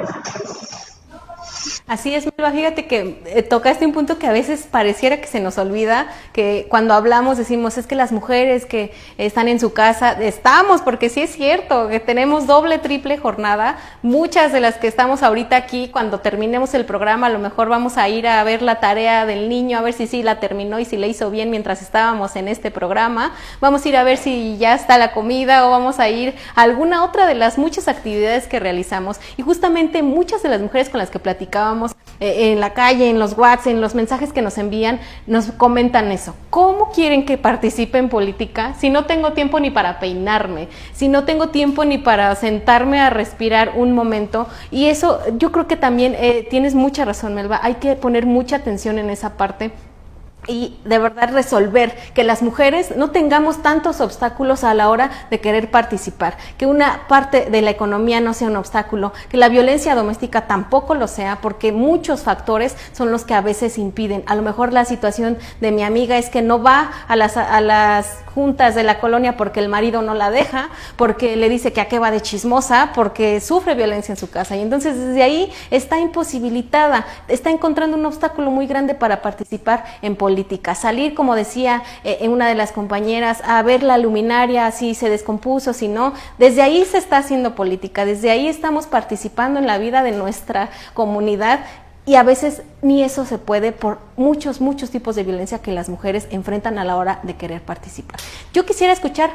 Así es, Melba, fíjate que tocaste un punto que a veces pareciera que se nos olvida, que cuando hablamos decimos, es que las mujeres que están en su casa, estamos, porque sí es cierto, que tenemos doble, triple jornada. Muchas de las que estamos ahorita aquí, cuando terminemos el programa, a lo mejor vamos a ir a ver la tarea del niño, a ver si sí la terminó y si la hizo bien mientras estábamos en este programa. Vamos a ir a ver si ya está la comida, o vamos a ir a alguna otra de las muchas actividades que realizamos. Y justamente muchas de las mujeres con las que platicábamos en la calle, en los WhatsApp, en los mensajes que nos envían, nos comentan eso. ¿Cómo quieren que participe en política si no tengo tiempo ni para peinarme, si no tengo tiempo ni para sentarme a respirar un momento? Y eso, yo creo que también tienes mucha razón, Melba, hay que poner mucha atención en esa parte y de verdad resolver que las mujeres no tengamos tantos obstáculos a la hora de querer participar, que una parte de la economía no sea un obstáculo, que la violencia doméstica tampoco lo sea, porque muchos factores son los que a veces impiden. A lo mejor la situación de mi amiga es que no va a las juntas de la colonia porque el marido no la deja, porque le dice que a qué va de chismosa, porque sufre violencia en su casa, y entonces desde ahí está imposibilitada, está encontrando un obstáculo muy grande para participar en política. Salir, como decía una de las compañeras, a ver la luminaria, si se descompuso, si no, desde ahí se está haciendo política, desde ahí estamos participando en la vida de nuestra comunidad. Y a veces ni eso se puede por muchos tipos de violencia que las mujeres enfrentan a la hora de querer participar. Yo quisiera escuchar,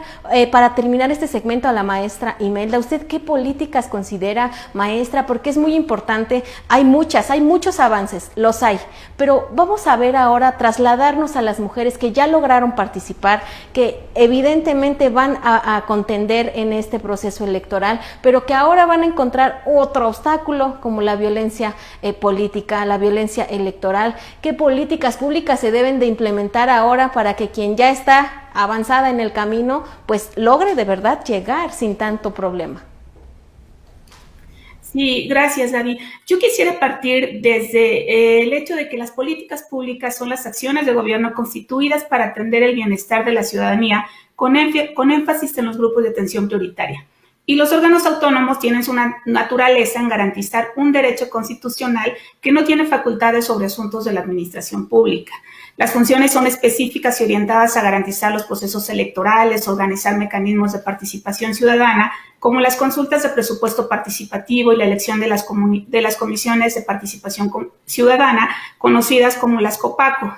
para terminar este segmento, a la maestra Imelda. ¿Usted qué políticas considera, maestra? Porque es muy importante. Hay muchos avances, los hay. Pero vamos a ver ahora, trasladarnos a las mujeres que ya lograron participar, que evidentemente van a contender en este proceso electoral, pero que ahora van a encontrar otro obstáculo como la violencia política, la violencia electoral. ¿Qué políticas públicas se deben de implementar ahora para que quien ya está avanzada en el camino, pues logre de verdad llegar sin tanto problema? Sí, gracias, Gaby. Yo quisiera partir desde el hecho de que las políticas públicas son las acciones de gobierno constituidas para atender el bienestar de la ciudadanía con énfasis en los grupos de atención prioritaria. Y los órganos autónomos tienen su naturaleza en garantizar un derecho constitucional que no tiene facultades sobre asuntos de la administración pública. Las funciones son específicas y orientadas a garantizar los procesos electorales, organizar mecanismos de participación ciudadana, como las consultas de presupuesto participativo y la elección de las comisiones de participación ciudadana, conocidas como las COPACO,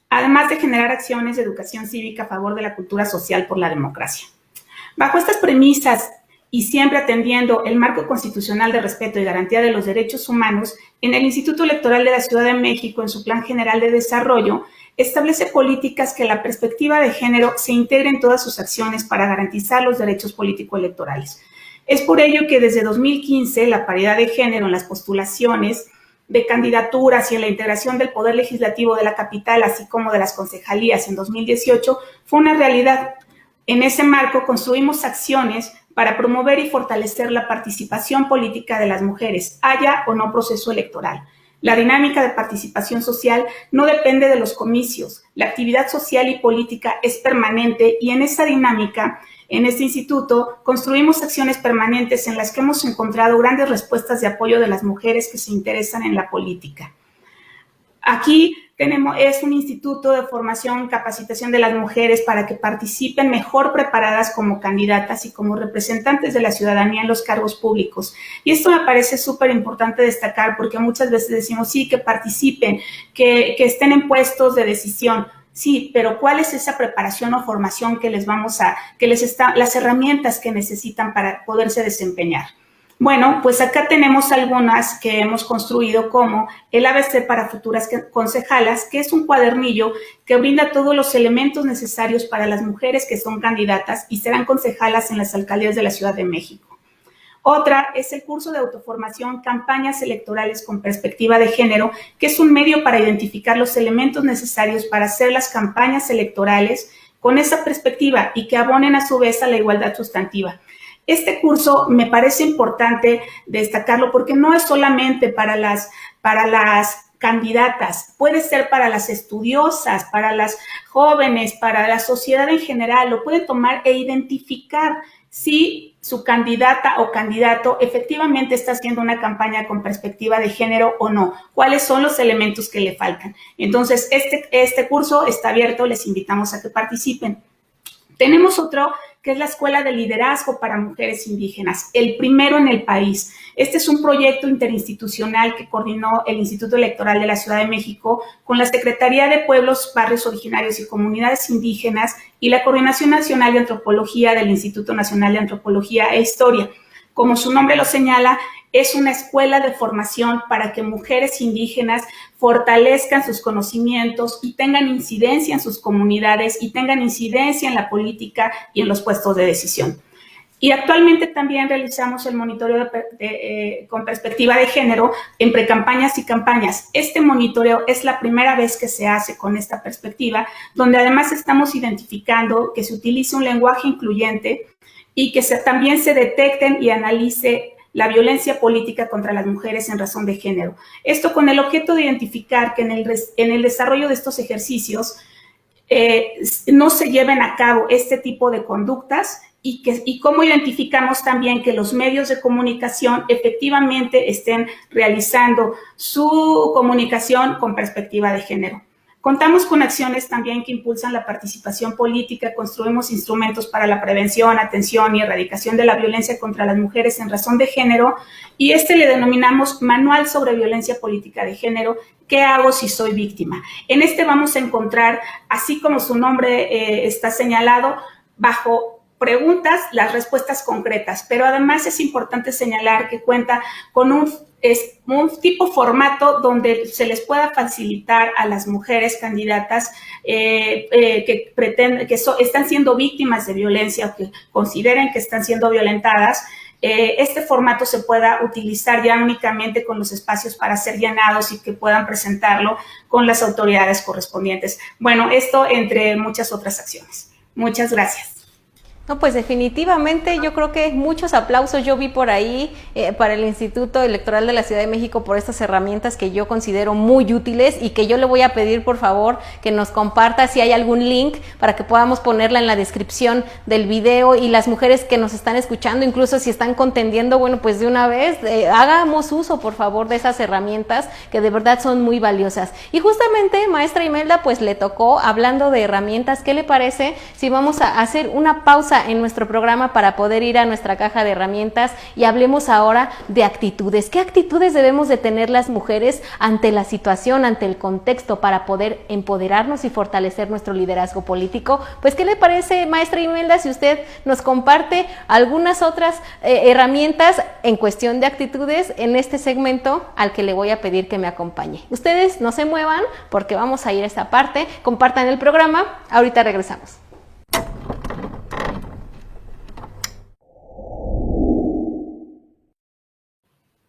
además de generar acciones de educación cívica a favor de la cultura social por la democracia. Bajo estas premisas, y siempre atendiendo el marco constitucional de respeto y garantía de los derechos humanos, en el Instituto Electoral de la Ciudad de México, en su Plan General de Desarrollo, establece políticas que la perspectiva de género se integre en todas sus acciones para garantizar los derechos político-electorales. Es por ello que desde 2015 la paridad de género en las postulaciones de candidaturas y en la integración del Poder Legislativo de la capital, así como de las concejalías en 2018, fue una realidad. En ese marco construimos acciones para promover y fortalecer la participación política de las mujeres, haya o no proceso electoral. La dinámica de participación social no depende de los comicios. La actividad social y política es permanente y en esa dinámica, en este instituto, construimos acciones permanentes en las que hemos encontrado grandes respuestas de apoyo de las mujeres que se interesan en la política. Aquí es un instituto de formación y capacitación de las mujeres para que participen mejor preparadas como candidatas y como representantes de la ciudadanía en los cargos públicos. Y esto me parece súper importante destacar porque muchas veces decimos, sí, que participen, que estén en puestos de decisión. Sí, pero ¿cuál es esa preparación o formación que las herramientas que necesitan para poderse desempeñar? Bueno, pues acá tenemos algunas que hemos construido como el ABC para futuras concejalas, que es un cuadernillo que brinda todos los elementos necesarios para las mujeres que son candidatas y serán concejalas en las alcaldías de la Ciudad de México. Otra es el curso de autoformación Campañas Electorales con Perspectiva de Género, que es un medio para identificar los elementos necesarios para hacer las campañas electorales con esa perspectiva y que abonen a su vez a la igualdad sustantiva. Este curso me parece importante destacarlo porque no es solamente para las candidatas, puede ser para las estudiosas, para las jóvenes, para la sociedad en general, lo puede tomar e identificar si su candidata o candidato efectivamente está haciendo una campaña con perspectiva de género o no, cuáles son los elementos que le faltan. Entonces, este curso está abierto, les invitamos a que participen. Tenemos otro que es la Escuela de Liderazgo para Mujeres Indígenas, el primero en el país. Este es un proyecto interinstitucional que coordinó el Instituto Electoral de la Ciudad de México con la Secretaría de Pueblos, Barrios Originarios y Comunidades Indígenas y la Coordinación Nacional de Antropología del Instituto Nacional de Antropología e Historia. Como su nombre lo señala, es una escuela de formación para que mujeres indígenas fortalezcan sus conocimientos y tengan incidencia en sus comunidades y tengan incidencia en la política y en los puestos de decisión. Y actualmente también realizamos el monitoreo con perspectiva de género en precampañas y campañas. Este monitoreo es la primera vez que se hace con esta perspectiva, donde además estamos identificando que se utilice un lenguaje incluyente y que también se detecten y analice la violencia política contra las mujeres en razón de género. Esto con el objeto de identificar que en el desarrollo de estos ejercicios no se lleven a cabo este tipo de conductas y cómo identificamos también que los medios de comunicación efectivamente estén realizando su comunicación con perspectiva de género. Contamos con acciones también que impulsan la participación política, construimos instrumentos para la prevención, atención y erradicación de la violencia contra las mujeres en razón de género y le denominamos Manual sobre Violencia Política de Género, ¿qué hago si soy víctima? En vamos a encontrar, así como su nombre está señalado, bajo preguntas, las respuestas concretas, pero además es importante señalar que cuenta con un tipo formato donde se les pueda facilitar a las mujeres candidatas que están siendo víctimas de violencia o que consideren que están siendo violentadas, este formato se pueda utilizar ya únicamente con los espacios para ser llenados y que puedan presentarlo con las autoridades correspondientes. Bueno, esto entre muchas otras acciones. Muchas gracias. No, pues definitivamente yo creo que muchos aplausos yo vi por ahí para el Instituto Electoral de la Ciudad de México por estas herramientas que yo considero muy útiles y que yo le voy a pedir por favor que nos comparta si hay algún link para que podamos ponerla en la descripción del video, y las mujeres que nos están escuchando, incluso si están contendiendo, bueno, pues de una vez hagamos uso por favor de esas herramientas que de verdad son muy valiosas. Y justamente, maestra Imelda, pues le tocó, hablando de herramientas, ¿qué le parece si vamos a hacer una pausa en nuestro programa para poder ir a nuestra caja de herramientas y hablemos ahora de actitudes? ¿Qué actitudes debemos de tener las mujeres ante la situación, ante el contexto, para poder empoderarnos y fortalecer nuestro liderazgo político? Pues, ¿qué le parece, maestra Imelda, si usted nos comparte algunas otras herramientas en cuestión de actitudes en este segmento al que le voy a pedir que me acompañe? Ustedes no se muevan porque vamos a ir a esta parte. Compartan el programa. Ahorita regresamos.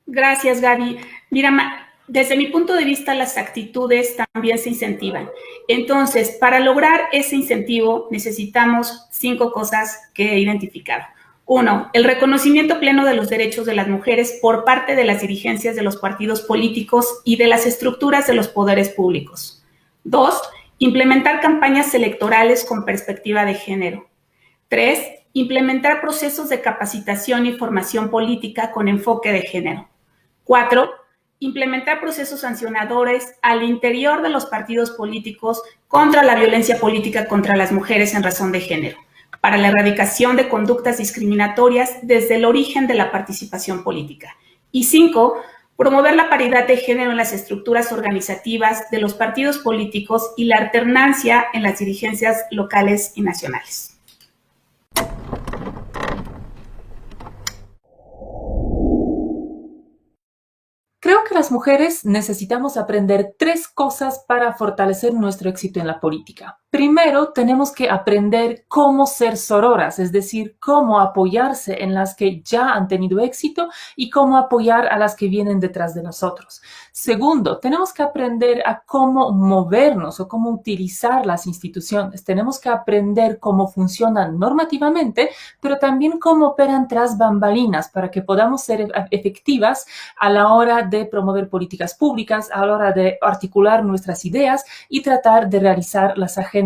Gracias, Gaby. Mira, desde mi punto de vista, las actitudes también se incentivan. Entonces, para lograr ese incentivo, necesitamos 5 cosas que he identificado. 1, el reconocimiento pleno de los derechos de las mujeres por parte de las dirigencias de los partidos políticos y de las estructuras de los poderes públicos. 2, implementar campañas electorales con perspectiva de género. 3, implementar procesos de capacitación y formación política con enfoque de género. 4, implementar procesos sancionadores al interior de los partidos políticos contra la violencia política contra las mujeres en razón de género, para la erradicación de conductas discriminatorias desde el origen de la participación política. Y 5, promover la paridad de género en las estructuras organizativas de los partidos políticos y la alternancia en las dirigencias locales y nacionales. Creo que las mujeres necesitamos aprender 3 cosas para fortalecer nuestro éxito en la política. Primero, tenemos que aprender cómo ser sororas, es decir, cómo apoyarse en las que ya han tenido éxito y cómo apoyar a las que vienen detrás de nosotros. Segundo, tenemos que aprender a cómo movernos o cómo utilizar las instituciones. Tenemos que aprender cómo funcionan normativamente, pero también cómo operan tras bambalinas para que podamos ser efectivas a la hora de promover políticas públicas, a la hora de articular nuestras ideas y tratar de realizar las agendas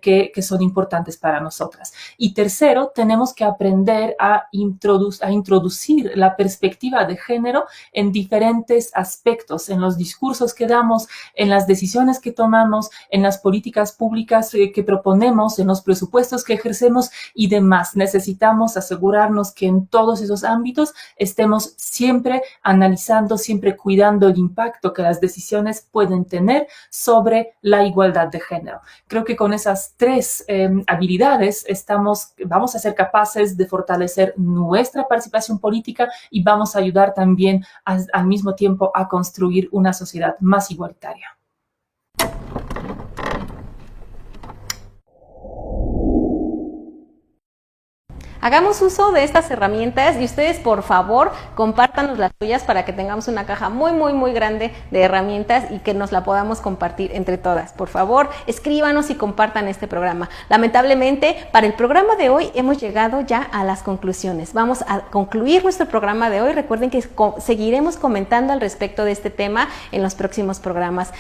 que son importantes para nosotras. Y tercero, tenemos que aprender a introducir la perspectiva de género en diferentes aspectos, en los discursos que damos, en las decisiones que tomamos, en las políticas públicas que proponemos, en los presupuestos que ejercemos y demás. Necesitamos asegurarnos que en todos esos ámbitos estemos siempre analizando, siempre cuidando el impacto que las decisiones pueden tener sobre la igualdad de género. Creo que con esas 3 habilidades vamos a ser capaces de fortalecer nuestra participación política y vamos a ayudar también al mismo tiempo a construir una sociedad más igualitaria. Hagamos uso de estas herramientas y ustedes, por favor, compártanos las suyas para que tengamos una caja muy, muy, muy grande de herramientas y que nos la podamos compartir entre todas. Por favor, escríbanos y compartan este programa. Lamentablemente, para el programa de hoy hemos llegado ya a las conclusiones. Vamos a concluir nuestro programa de hoy. Recuerden que seguiremos comentando al respecto de este tema en los próximos programas.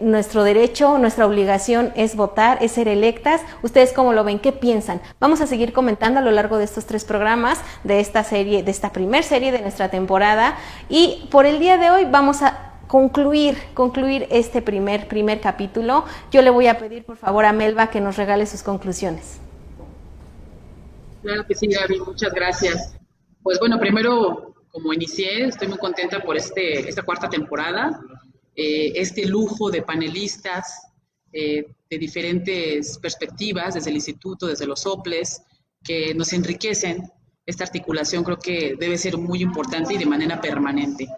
Nuestro derecho, nuestra obligación es votar, es ser electas. ¿Ustedes cómo lo ven? ¿Qué piensan? Vamos a seguir comentando a lo largo de estos 3 programas de esta serie, de esta primer serie de nuestra temporada, y por el día de hoy vamos a concluir este primer capítulo. Yo le voy a pedir por favor a Melba que nos regale sus conclusiones. Claro que sí, Gaby, muchas gracias. Pues bueno, primero, como inicié, estoy muy contenta por esta 4ª temporada, este lujo de panelistas de diferentes perspectivas, desde el instituto, desde los OPLES, que nos enriquecen. Esta articulación creo que debe ser muy importante y de manera permanente.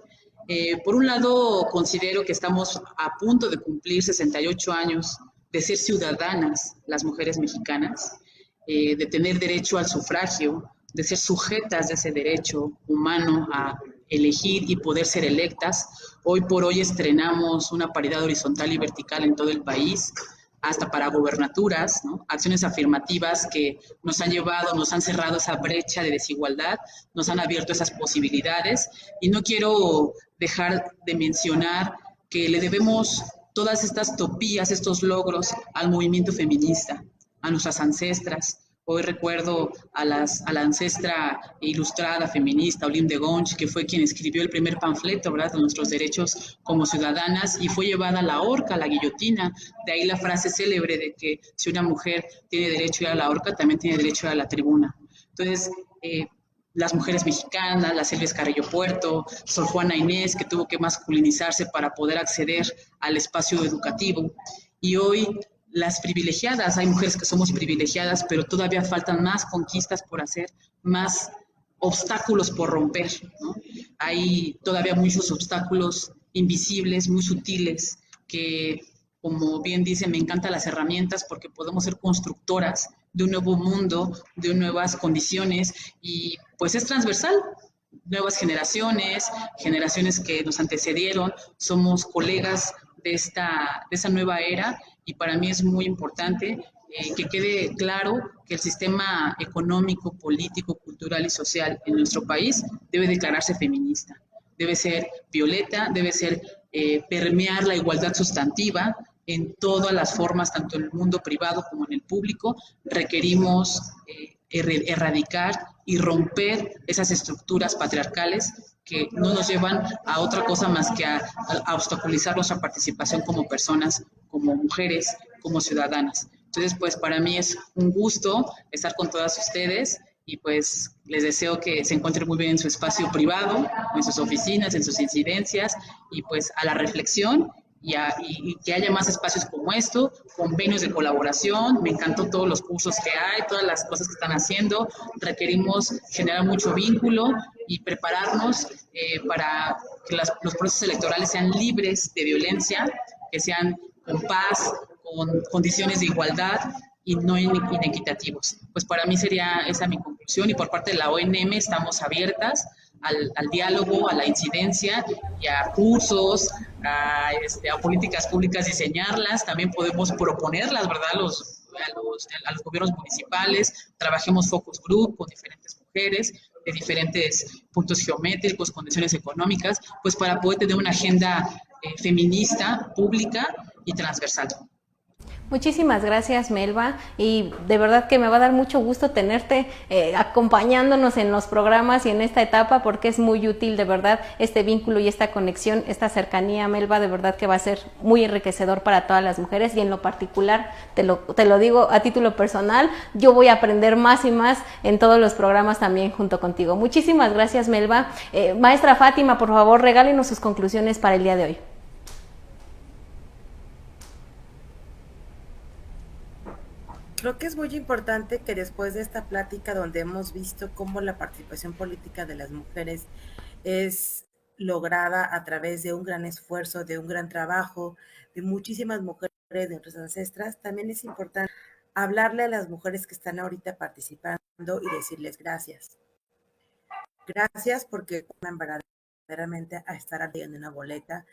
Por un lado, considero que estamos a punto de cumplir 68 años de ser ciudadanas las mujeres mexicanas, de tener derecho al sufragio, de ser sujetas de ese derecho humano a elegir y poder ser electas. Hoy por hoy estrenamos una paridad horizontal y vertical en todo el país, hasta para gobernaturas, ¿no? Acciones afirmativas que nos han llevado, nos han cerrado esa brecha de desigualdad, nos han abierto esas posibilidades. Y no quiero dejar de mencionar que le debemos todas estas topías, estos logros al movimiento feminista, a nuestras ancestras. Hoy recuerdo a la ancestra ilustrada feminista, Olympe de Gouges, que fue quien escribió el primer panfleto, ¿verdad?, de nuestros derechos como ciudadanas, y fue llevada a la horca, a la guillotina. De ahí la frase célebre de que si una mujer tiene derecho a ir a la horca, también tiene derecho a ir a la tribuna. Entonces, las mujeres mexicanas, la Silvia Carrillo Puerto, Sor Juana Inés, que tuvo que masculinizarse para poder acceder al espacio educativo. Y hoy las privilegiadas, hay mujeres que somos privilegiadas, pero todavía faltan más conquistas por hacer, más obstáculos por romper, ¿no? Hay todavía muchos obstáculos invisibles, muy sutiles, que, como bien dicen, me encantan las herramientas porque podemos ser constructoras de un nuevo mundo, de nuevas condiciones, y pues es transversal. Nuevas generaciones, generaciones que nos antecedieron, somos colegas de esa nueva era, y para mí es muy importante que quede claro que el sistema económico, político, cultural y social en nuestro país debe declararse feminista, debe ser violeta, debe ser permear la igualdad sustantiva en todas las formas, tanto en el mundo privado como en el público. Requerimos erradicar y romper esas estructuras patriarcales que no nos llevan a otra cosa más que a obstaculizar nuestra participación como personas, como mujeres, como ciudadanas. Entonces, pues para mí es un gusto estar con todas ustedes, y pues les deseo que se encuentren muy bien en su espacio privado, en sus oficinas, en sus incidencias, y pues a la reflexión, y que haya más espacios como esto, convenios de colaboración. Me encantó todos los cursos que hay, todas las cosas que están haciendo. Requerimos generar mucho vínculo y prepararnos para que los procesos electorales sean libres de violencia, que sean con paz, con condiciones de igualdad y no inequitativos. Pues para mí sería esa mi conclusión, y por parte de la ONM estamos abiertas al diálogo, a la incidencia y a cursos, a políticas públicas, diseñarlas. También podemos proponerlas, ¿verdad?, a los gobiernos municipales. Trabajemos focus group con diferentes mujeres de diferentes puntos geométricos, condiciones económicas, pues para poder tener una agenda feminista, pública y transversal. Muchísimas gracias, Melba, y de verdad que me va a dar mucho gusto tenerte acompañándonos en los programas y en esta etapa, porque es muy útil, de verdad, este vínculo y esta conexión, esta cercanía, Melba, de verdad que va a ser muy enriquecedor para todas las mujeres, y en lo particular, te lo digo a título personal, yo voy a aprender más y más en todos los programas también junto contigo. Muchísimas gracias, Melba. Maestra Fátima, por favor, regálenos sus conclusiones para el día de hoy. Creo que es muy importante que después de esta plática, donde hemos visto cómo la participación política de las mujeres es lograda a través de un gran esfuerzo, de un gran trabajo, de muchísimas mujeres, de nuestras ancestras, también es importante hablarle a las mujeres que están ahorita participando y decirles gracias. Gracias porque verdaderamente a estar al día en una boleta,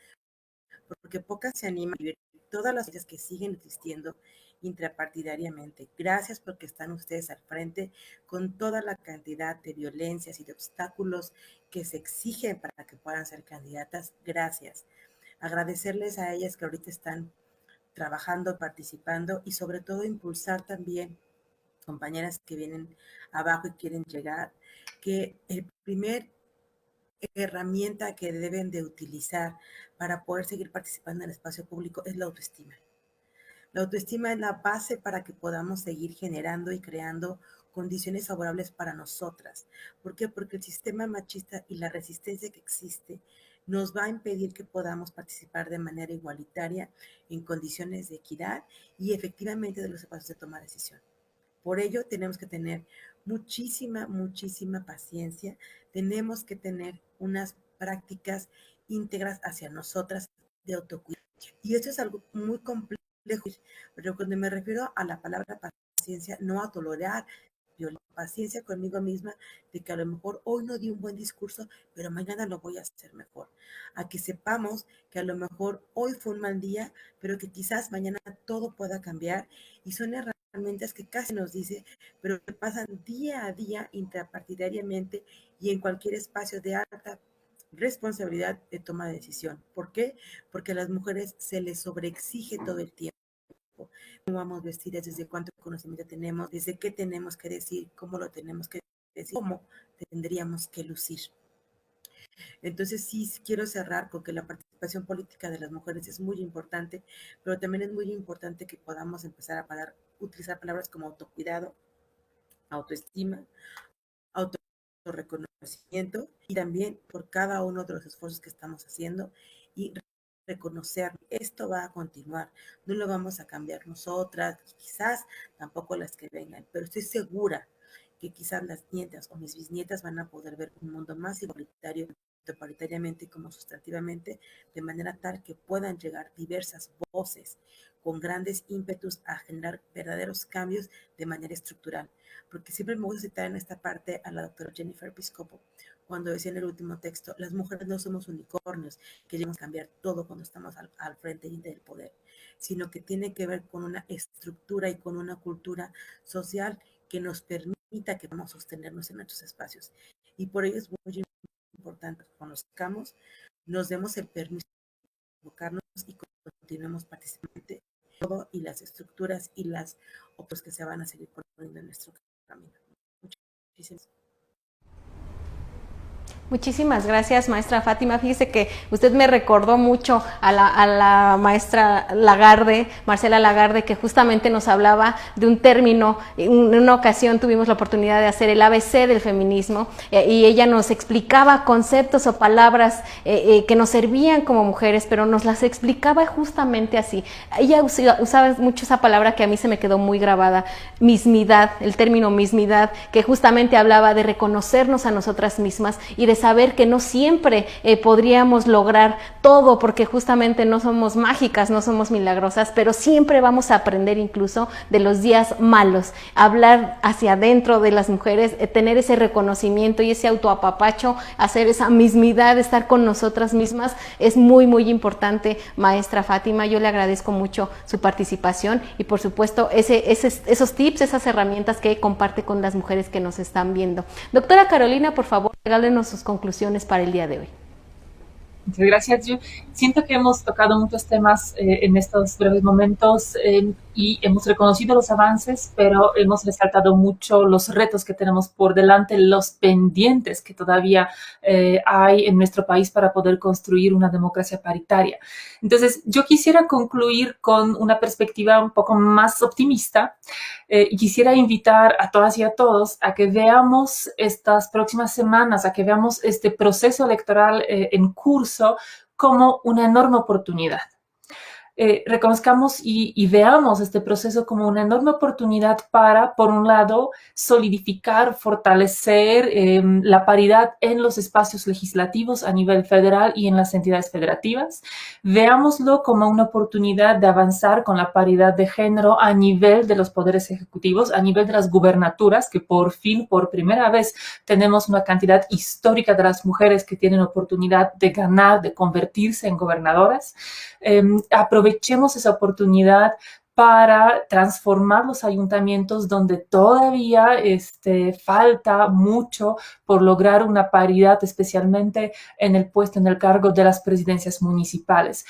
porque pocas se animan a vivir todas las cosas que siguen existiendo intrapartidariamente. Gracias porque están ustedes al frente con toda la cantidad de violencias y de obstáculos que se exigen para que puedan ser candidatas. Gracias. Agradecerles a ellas que ahorita están trabajando, participando, y sobre todo impulsar también compañeras que vienen abajo y quieren llegar, que el primer herramienta que deben de utilizar para poder seguir participando en el espacio público es la autoestima. La autoestima es la base para que podamos seguir generando y creando condiciones favorables para nosotras. ¿Por qué? Porque el sistema machista y la resistencia que existe nos va a impedir que podamos participar de manera igualitaria en condiciones de equidad y efectivamente de los espacios de toma de decisión. Por ello tenemos que tener muchísima paciencia, tenemos que tener unas prácticas íntegras hacia nosotras de autocuidado. Y esto es algo muy complejo, pero cuando me refiero a la palabra paciencia, no a tolerar propio, la paciencia conmigo misma de que a lo mejor hoy no di un buen discurso, pero mañana lo voy a hacer mejor. A que sepamos que a lo mejor hoy fue un mal día, pero que quizás mañana todo pueda cambiar, y son herramientas que casi nos dice, pero que pasan día a día intrapartidariamente y en cualquier espacio de alta responsabilidad de toma de decisión. ¿Por qué? Porque a las mujeres se les sobreexige todo el tiempo. Cómo vamos vestidas, desde cuánto conocimiento tenemos, desde qué tenemos que decir, cómo lo tenemos que decir, cómo tendríamos que lucir. Entonces sí quiero cerrar con que la participación política de las mujeres es muy importante, pero también es muy importante que podamos empezar a utilizar palabras como autocuidado, autoestima, autorreconocimiento, y también por cada uno de los esfuerzos que estamos haciendo, y reconocer esto va a continuar, no lo vamos a cambiar nosotras, quizás tampoco las que vengan, pero estoy segura que quizás las nietas o mis bisnietas van a poder ver un mundo más igualitario, tanto paritariamente como sustantivamente, de manera tal que puedan llegar diversas voces con grandes ímpetus a generar verdaderos cambios de manera estructural. Porque siempre me gusta citar en esta parte a la doctora Jennifer Piscopo, cuando decía en el último texto, las mujeres no somos unicornios que llegamos a cambiar todo cuando estamos al frente del poder, sino que tiene que ver con una estructura y con una cultura social que nos permita que podamos sostenernos en nuestros espacios. Y por ello es muy importante que conozcamos, nos demos el permiso de equivocarnos y continuemos participando de todo, y las estructuras y las otras que se van a seguir poniendo en nuestro camino. Muchísimas. Muchísimas gracias, maestra Fátima. Fíjese que usted me recordó mucho a la maestra Lagarde, Marcela Lagarde, que justamente nos hablaba de un término. En una ocasión tuvimos la oportunidad de hacer el ABC del feminismo, y ella nos explicaba conceptos o palabras que nos servían como mujeres, pero nos las explicaba justamente así. Ella usaba mucho esa palabra que a mí se me quedó muy grabada, mismidad, el término mismidad, que justamente hablaba de reconocernos a nosotras mismas y de saber que no siempre podríamos lograr todo, porque justamente no somos mágicas, no somos milagrosas, pero siempre vamos a aprender incluso de los días malos, hablar hacia adentro de las mujeres, tener ese reconocimiento y ese autoapapacho, hacer esa mismidad, estar con nosotras mismas, es muy, muy importante, maestra Fátima. Yo le agradezco mucho su participación y por supuesto esos tips, esas herramientas que comparte con las mujeres que nos están viendo. Doctora Carolina, por favor, regálenos sus conclusiones para el día de hoy. Muchas gracias. Yo siento que hemos tocado muchos temas en estos breves momentos y hemos reconocido los avances, pero hemos resaltado mucho los retos que tenemos por delante, los pendientes que todavía hay en nuestro país para poder construir una democracia paritaria. Entonces, yo quisiera concluir con una perspectiva un poco más optimista y quisiera invitar a todas y a todos a que veamos estas próximas semanas, a que veamos este proceso electoral en curso como una enorme oportunidad. Reconozcamos y veamos este proceso como una enorme oportunidad para, por un lado, solidificar, fortalecer la paridad en los espacios legislativos a nivel federal y en las entidades federativas. Veámoslo como una oportunidad de avanzar con la paridad de género a nivel de los poderes ejecutivos, a nivel de las gubernaturas, que por fin, por primera vez, tenemos una cantidad histórica de las mujeres que tienen oportunidad de ganar, de convertirse en gobernadoras. Aprovechemos esa oportunidad para transformar los ayuntamientos donde todavía falta mucho por lograr una paridad, especialmente en el puesto, en el cargo de las presidencias municipales.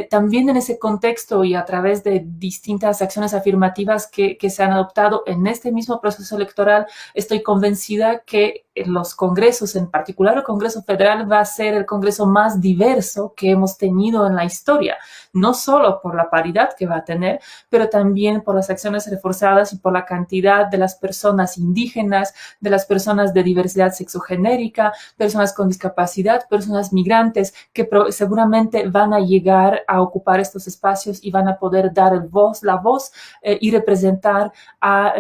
También en ese contexto y a través de distintas acciones afirmativas que se han adoptado en este mismo proceso electoral, estoy convencida que los congresos, en particular el Congreso Federal, va a ser el congreso más diverso que hemos tenido en la historia, no solo por la paridad que va a tener, pero también por las acciones reforzadas y por la cantidad de las personas indígenas, de las personas de diversidad sexogenérica, personas con discapacidad, personas migrantes, que seguramente van a llegar a ocupar estos espacios y van a poder dar la voz y representar a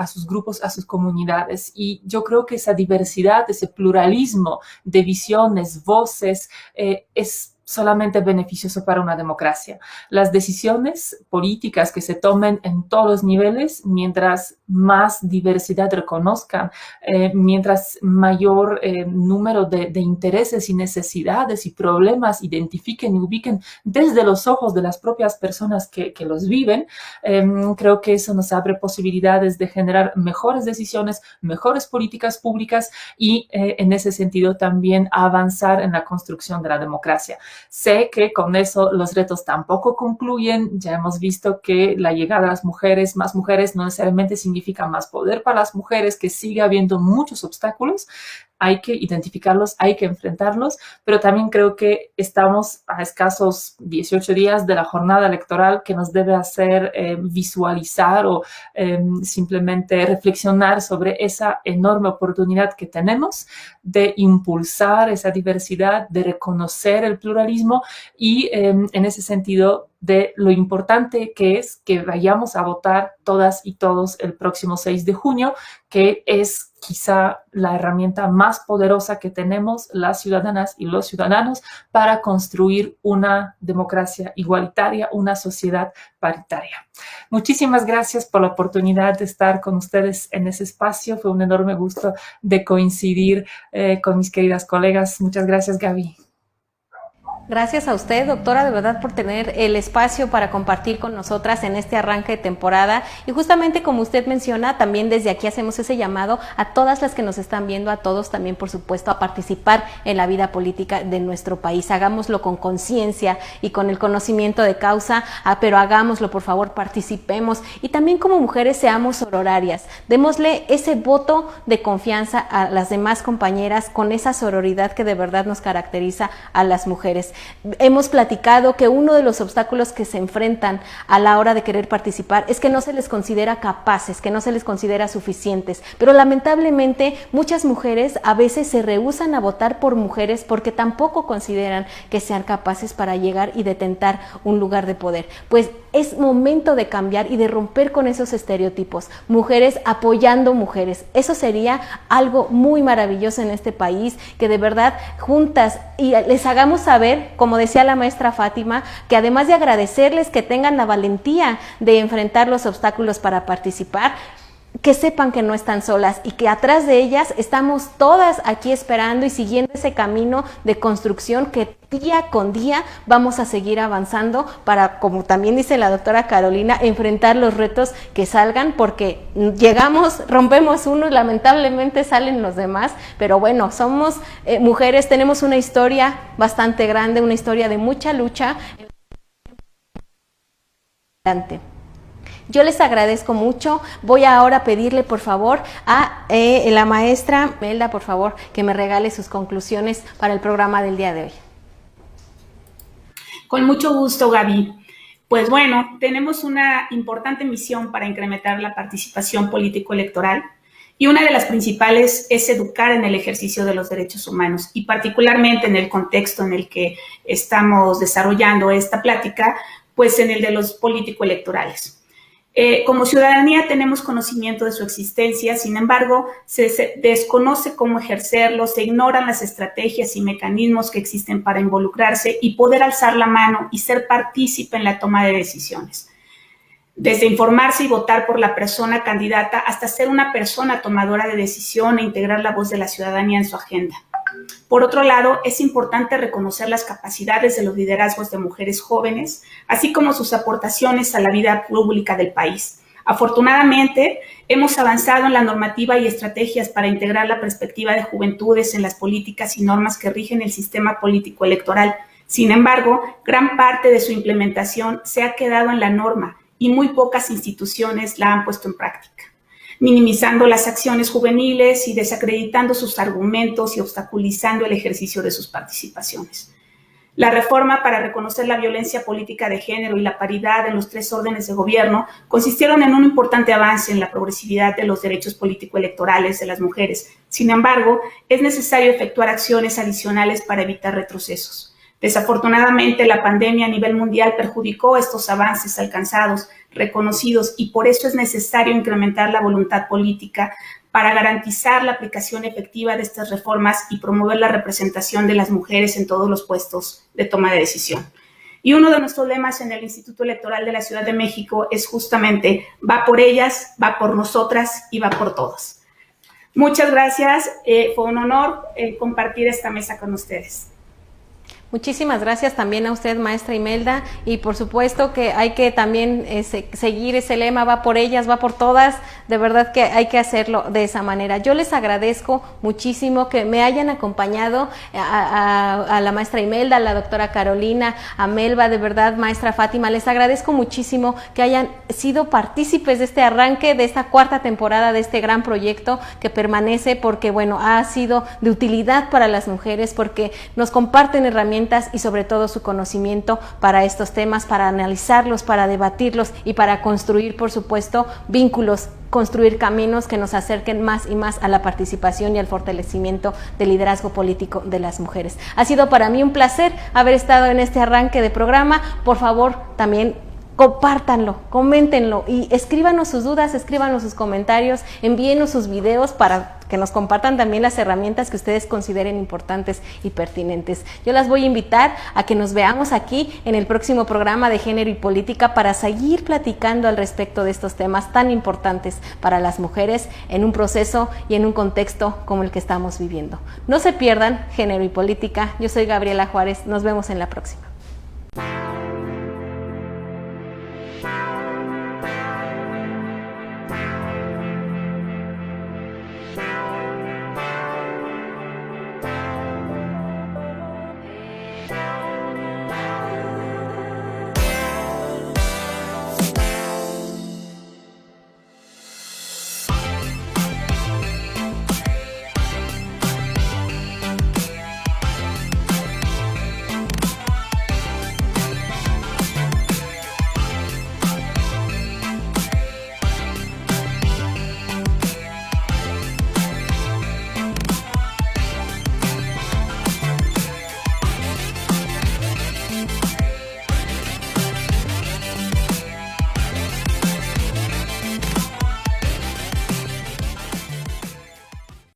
sus grupos, a sus comunidades. Y yo creo que esa diversidad, ese pluralismo de visiones, voces, es solamente beneficioso para una democracia. Las decisiones políticas que se tomen en todos los niveles, mientras más diversidad reconozcan, mientras mayor número de intereses y necesidades y problemas identifiquen y ubiquen desde los ojos de las propias personas que los viven, creo que eso nos abre posibilidades de generar mejores decisiones, mejores políticas públicas y en ese sentido también avanzar en la construcción de la democracia. Sé que con eso los retos tampoco concluyen. Ya hemos visto que la llegada de las mujeres, más mujeres, no necesariamente significa más poder para las mujeres, que sigue habiendo muchos obstáculos. Hay que identificarlos, hay que enfrentarlos, pero también creo que estamos a escasos 18 días de la jornada electoral que nos debe hacer visualizar o simplemente reflexionar sobre esa enorme oportunidad que tenemos de impulsar esa diversidad, de reconocer el pluralismo y en ese sentido de lo importante que es que vayamos a votar todas y todos el próximo 6 de junio, que es quizá la herramienta más poderosa que tenemos las ciudadanas y los ciudadanos para construir una democracia igualitaria, una sociedad paritaria. Muchísimas gracias por la oportunidad de estar con ustedes en ese espacio. Fue un enorme gusto de coincidir con mis queridas colegas. Muchas gracias, Gaby. Gracias a usted, doctora, de verdad, por tener el espacio para compartir con nosotras en este arranque de temporada. Y justamente como usted menciona, también desde aquí hacemos ese llamado a todas las que nos están viendo, a todos también, por supuesto, a participar en la vida política de nuestro país. Hagámoslo con conciencia y con el conocimiento de causa, pero hagámoslo, por favor, participemos. Y también como mujeres seamos sororarias. Démosle ese voto de confianza a las demás compañeras con esa sororidad que de verdad nos caracteriza a las mujeres. Hemos platicado que uno de los obstáculos que se enfrentan a la hora de querer participar es que no se les considera capaces, que no se les considera suficientes, pero lamentablemente muchas mujeres a veces se rehúsan a votar por mujeres porque tampoco consideran que sean capaces para llegar y detentar un lugar de poder. Pues es momento de cambiar y de romper con esos estereotipos. Mujeres apoyando mujeres. Eso sería algo muy maravilloso en este país, que de verdad juntas y les hagamos saber, como decía la maestra Fátima, que además de agradecerles que tengan la valentía de enfrentar los obstáculos para participar, que sepan que no están solas y que atrás de ellas estamos todas aquí esperando y siguiendo ese camino de construcción que día con día vamos a seguir avanzando para, como también dice la doctora Carolina, enfrentar los retos que salgan, porque llegamos, rompemos uno y lamentablemente salen los demás, pero bueno, somos mujeres, tenemos una historia bastante grande, una historia de mucha lucha. Yo les agradezco mucho. Voy ahora a pedirle, por favor, a la maestra Melda, por favor, que me regale sus conclusiones para el programa del día de hoy. Con mucho gusto, Gaby. Pues bueno, tenemos una importante misión para incrementar la participación político-electoral y una de las principales es educar en el ejercicio de los derechos humanos y particularmente en el contexto en el que estamos desarrollando esta plática, pues en el de los político-electorales. Como ciudadanía tenemos conocimiento de su existencia, sin embargo, se desconoce cómo ejercerlo, se ignoran las estrategias y mecanismos que existen para involucrarse y poder alzar la mano y ser partícipe en la toma de decisiones. Desde informarse y votar por la persona candidata hasta ser una persona tomadora de decisión e integrar la voz de la ciudadanía en su agenda. Por otro lado, es importante reconocer las capacidades de los liderazgos de mujeres jóvenes, así como sus aportaciones a la vida pública del país. Afortunadamente, hemos avanzado en la normativa y estrategias para integrar la perspectiva de juventudes en las políticas y normas que rigen el sistema político electoral. Sin embargo, gran parte de su implementación se ha quedado en la norma y muy pocas instituciones la han puesto en práctica, minimizando las acciones juveniles y desacreditando sus argumentos y obstaculizando el ejercicio de sus participaciones. La reforma para reconocer la violencia política de género y la paridad en los 3 órdenes de gobierno consistieron en un importante avance en la progresividad de los derechos político-electorales de las mujeres. Sin embargo, es necesario efectuar acciones adicionales para evitar retrocesos. Desafortunadamente, la pandemia a nivel mundial perjudicó estos avances alcanzados, reconocidos, y por eso es necesario incrementar la voluntad política para garantizar la aplicación efectiva de estas reformas y promover la representación de las mujeres en todos los puestos de toma de decisión. Y uno de nuestros lemas en el Instituto Electoral de la Ciudad de México es justamente: va por ellas, va por nosotras y va por todas. Muchas gracias, fue un honor compartir esta mesa con ustedes. Muchísimas gracias también a usted, maestra Imelda, y por supuesto que hay que también seguir ese lema: va por ellas, va por todas. De verdad que hay que hacerlo de esa manera. Yo les agradezco muchísimo que me hayan acompañado, a la maestra Imelda, a la doctora Carolina, a Melba, de verdad, maestra Fátima, les agradezco muchísimo que hayan sido partícipes de este arranque, de esta cuarta temporada de este gran proyecto que permanece, porque bueno, ha sido de utilidad para las mujeres, porque nos comparten herramientas y sobre todo su conocimiento para estos temas, para analizarlos, para debatirlos y para construir, por supuesto, vínculos, construir caminos que nos acerquen más y más a la participación y al fortalecimiento del liderazgo político de las mujeres. Ha sido para mí un placer haber estado en este arranque de programa. Por favor, también compártanlo, coméntenlo y escríbanos sus dudas, escríbanos sus comentarios, envíenos sus videos para que nos compartan también las herramientas que ustedes consideren importantes y pertinentes. Yo las voy a invitar a que nos veamos aquí en el próximo programa de Género y Política para seguir platicando al respecto de estos temas tan importantes para las mujeres en un proceso y en un contexto como el que estamos viviendo. No se pierdan Género y Política. Yo soy Gabriela Juárez. Nos vemos en la próxima.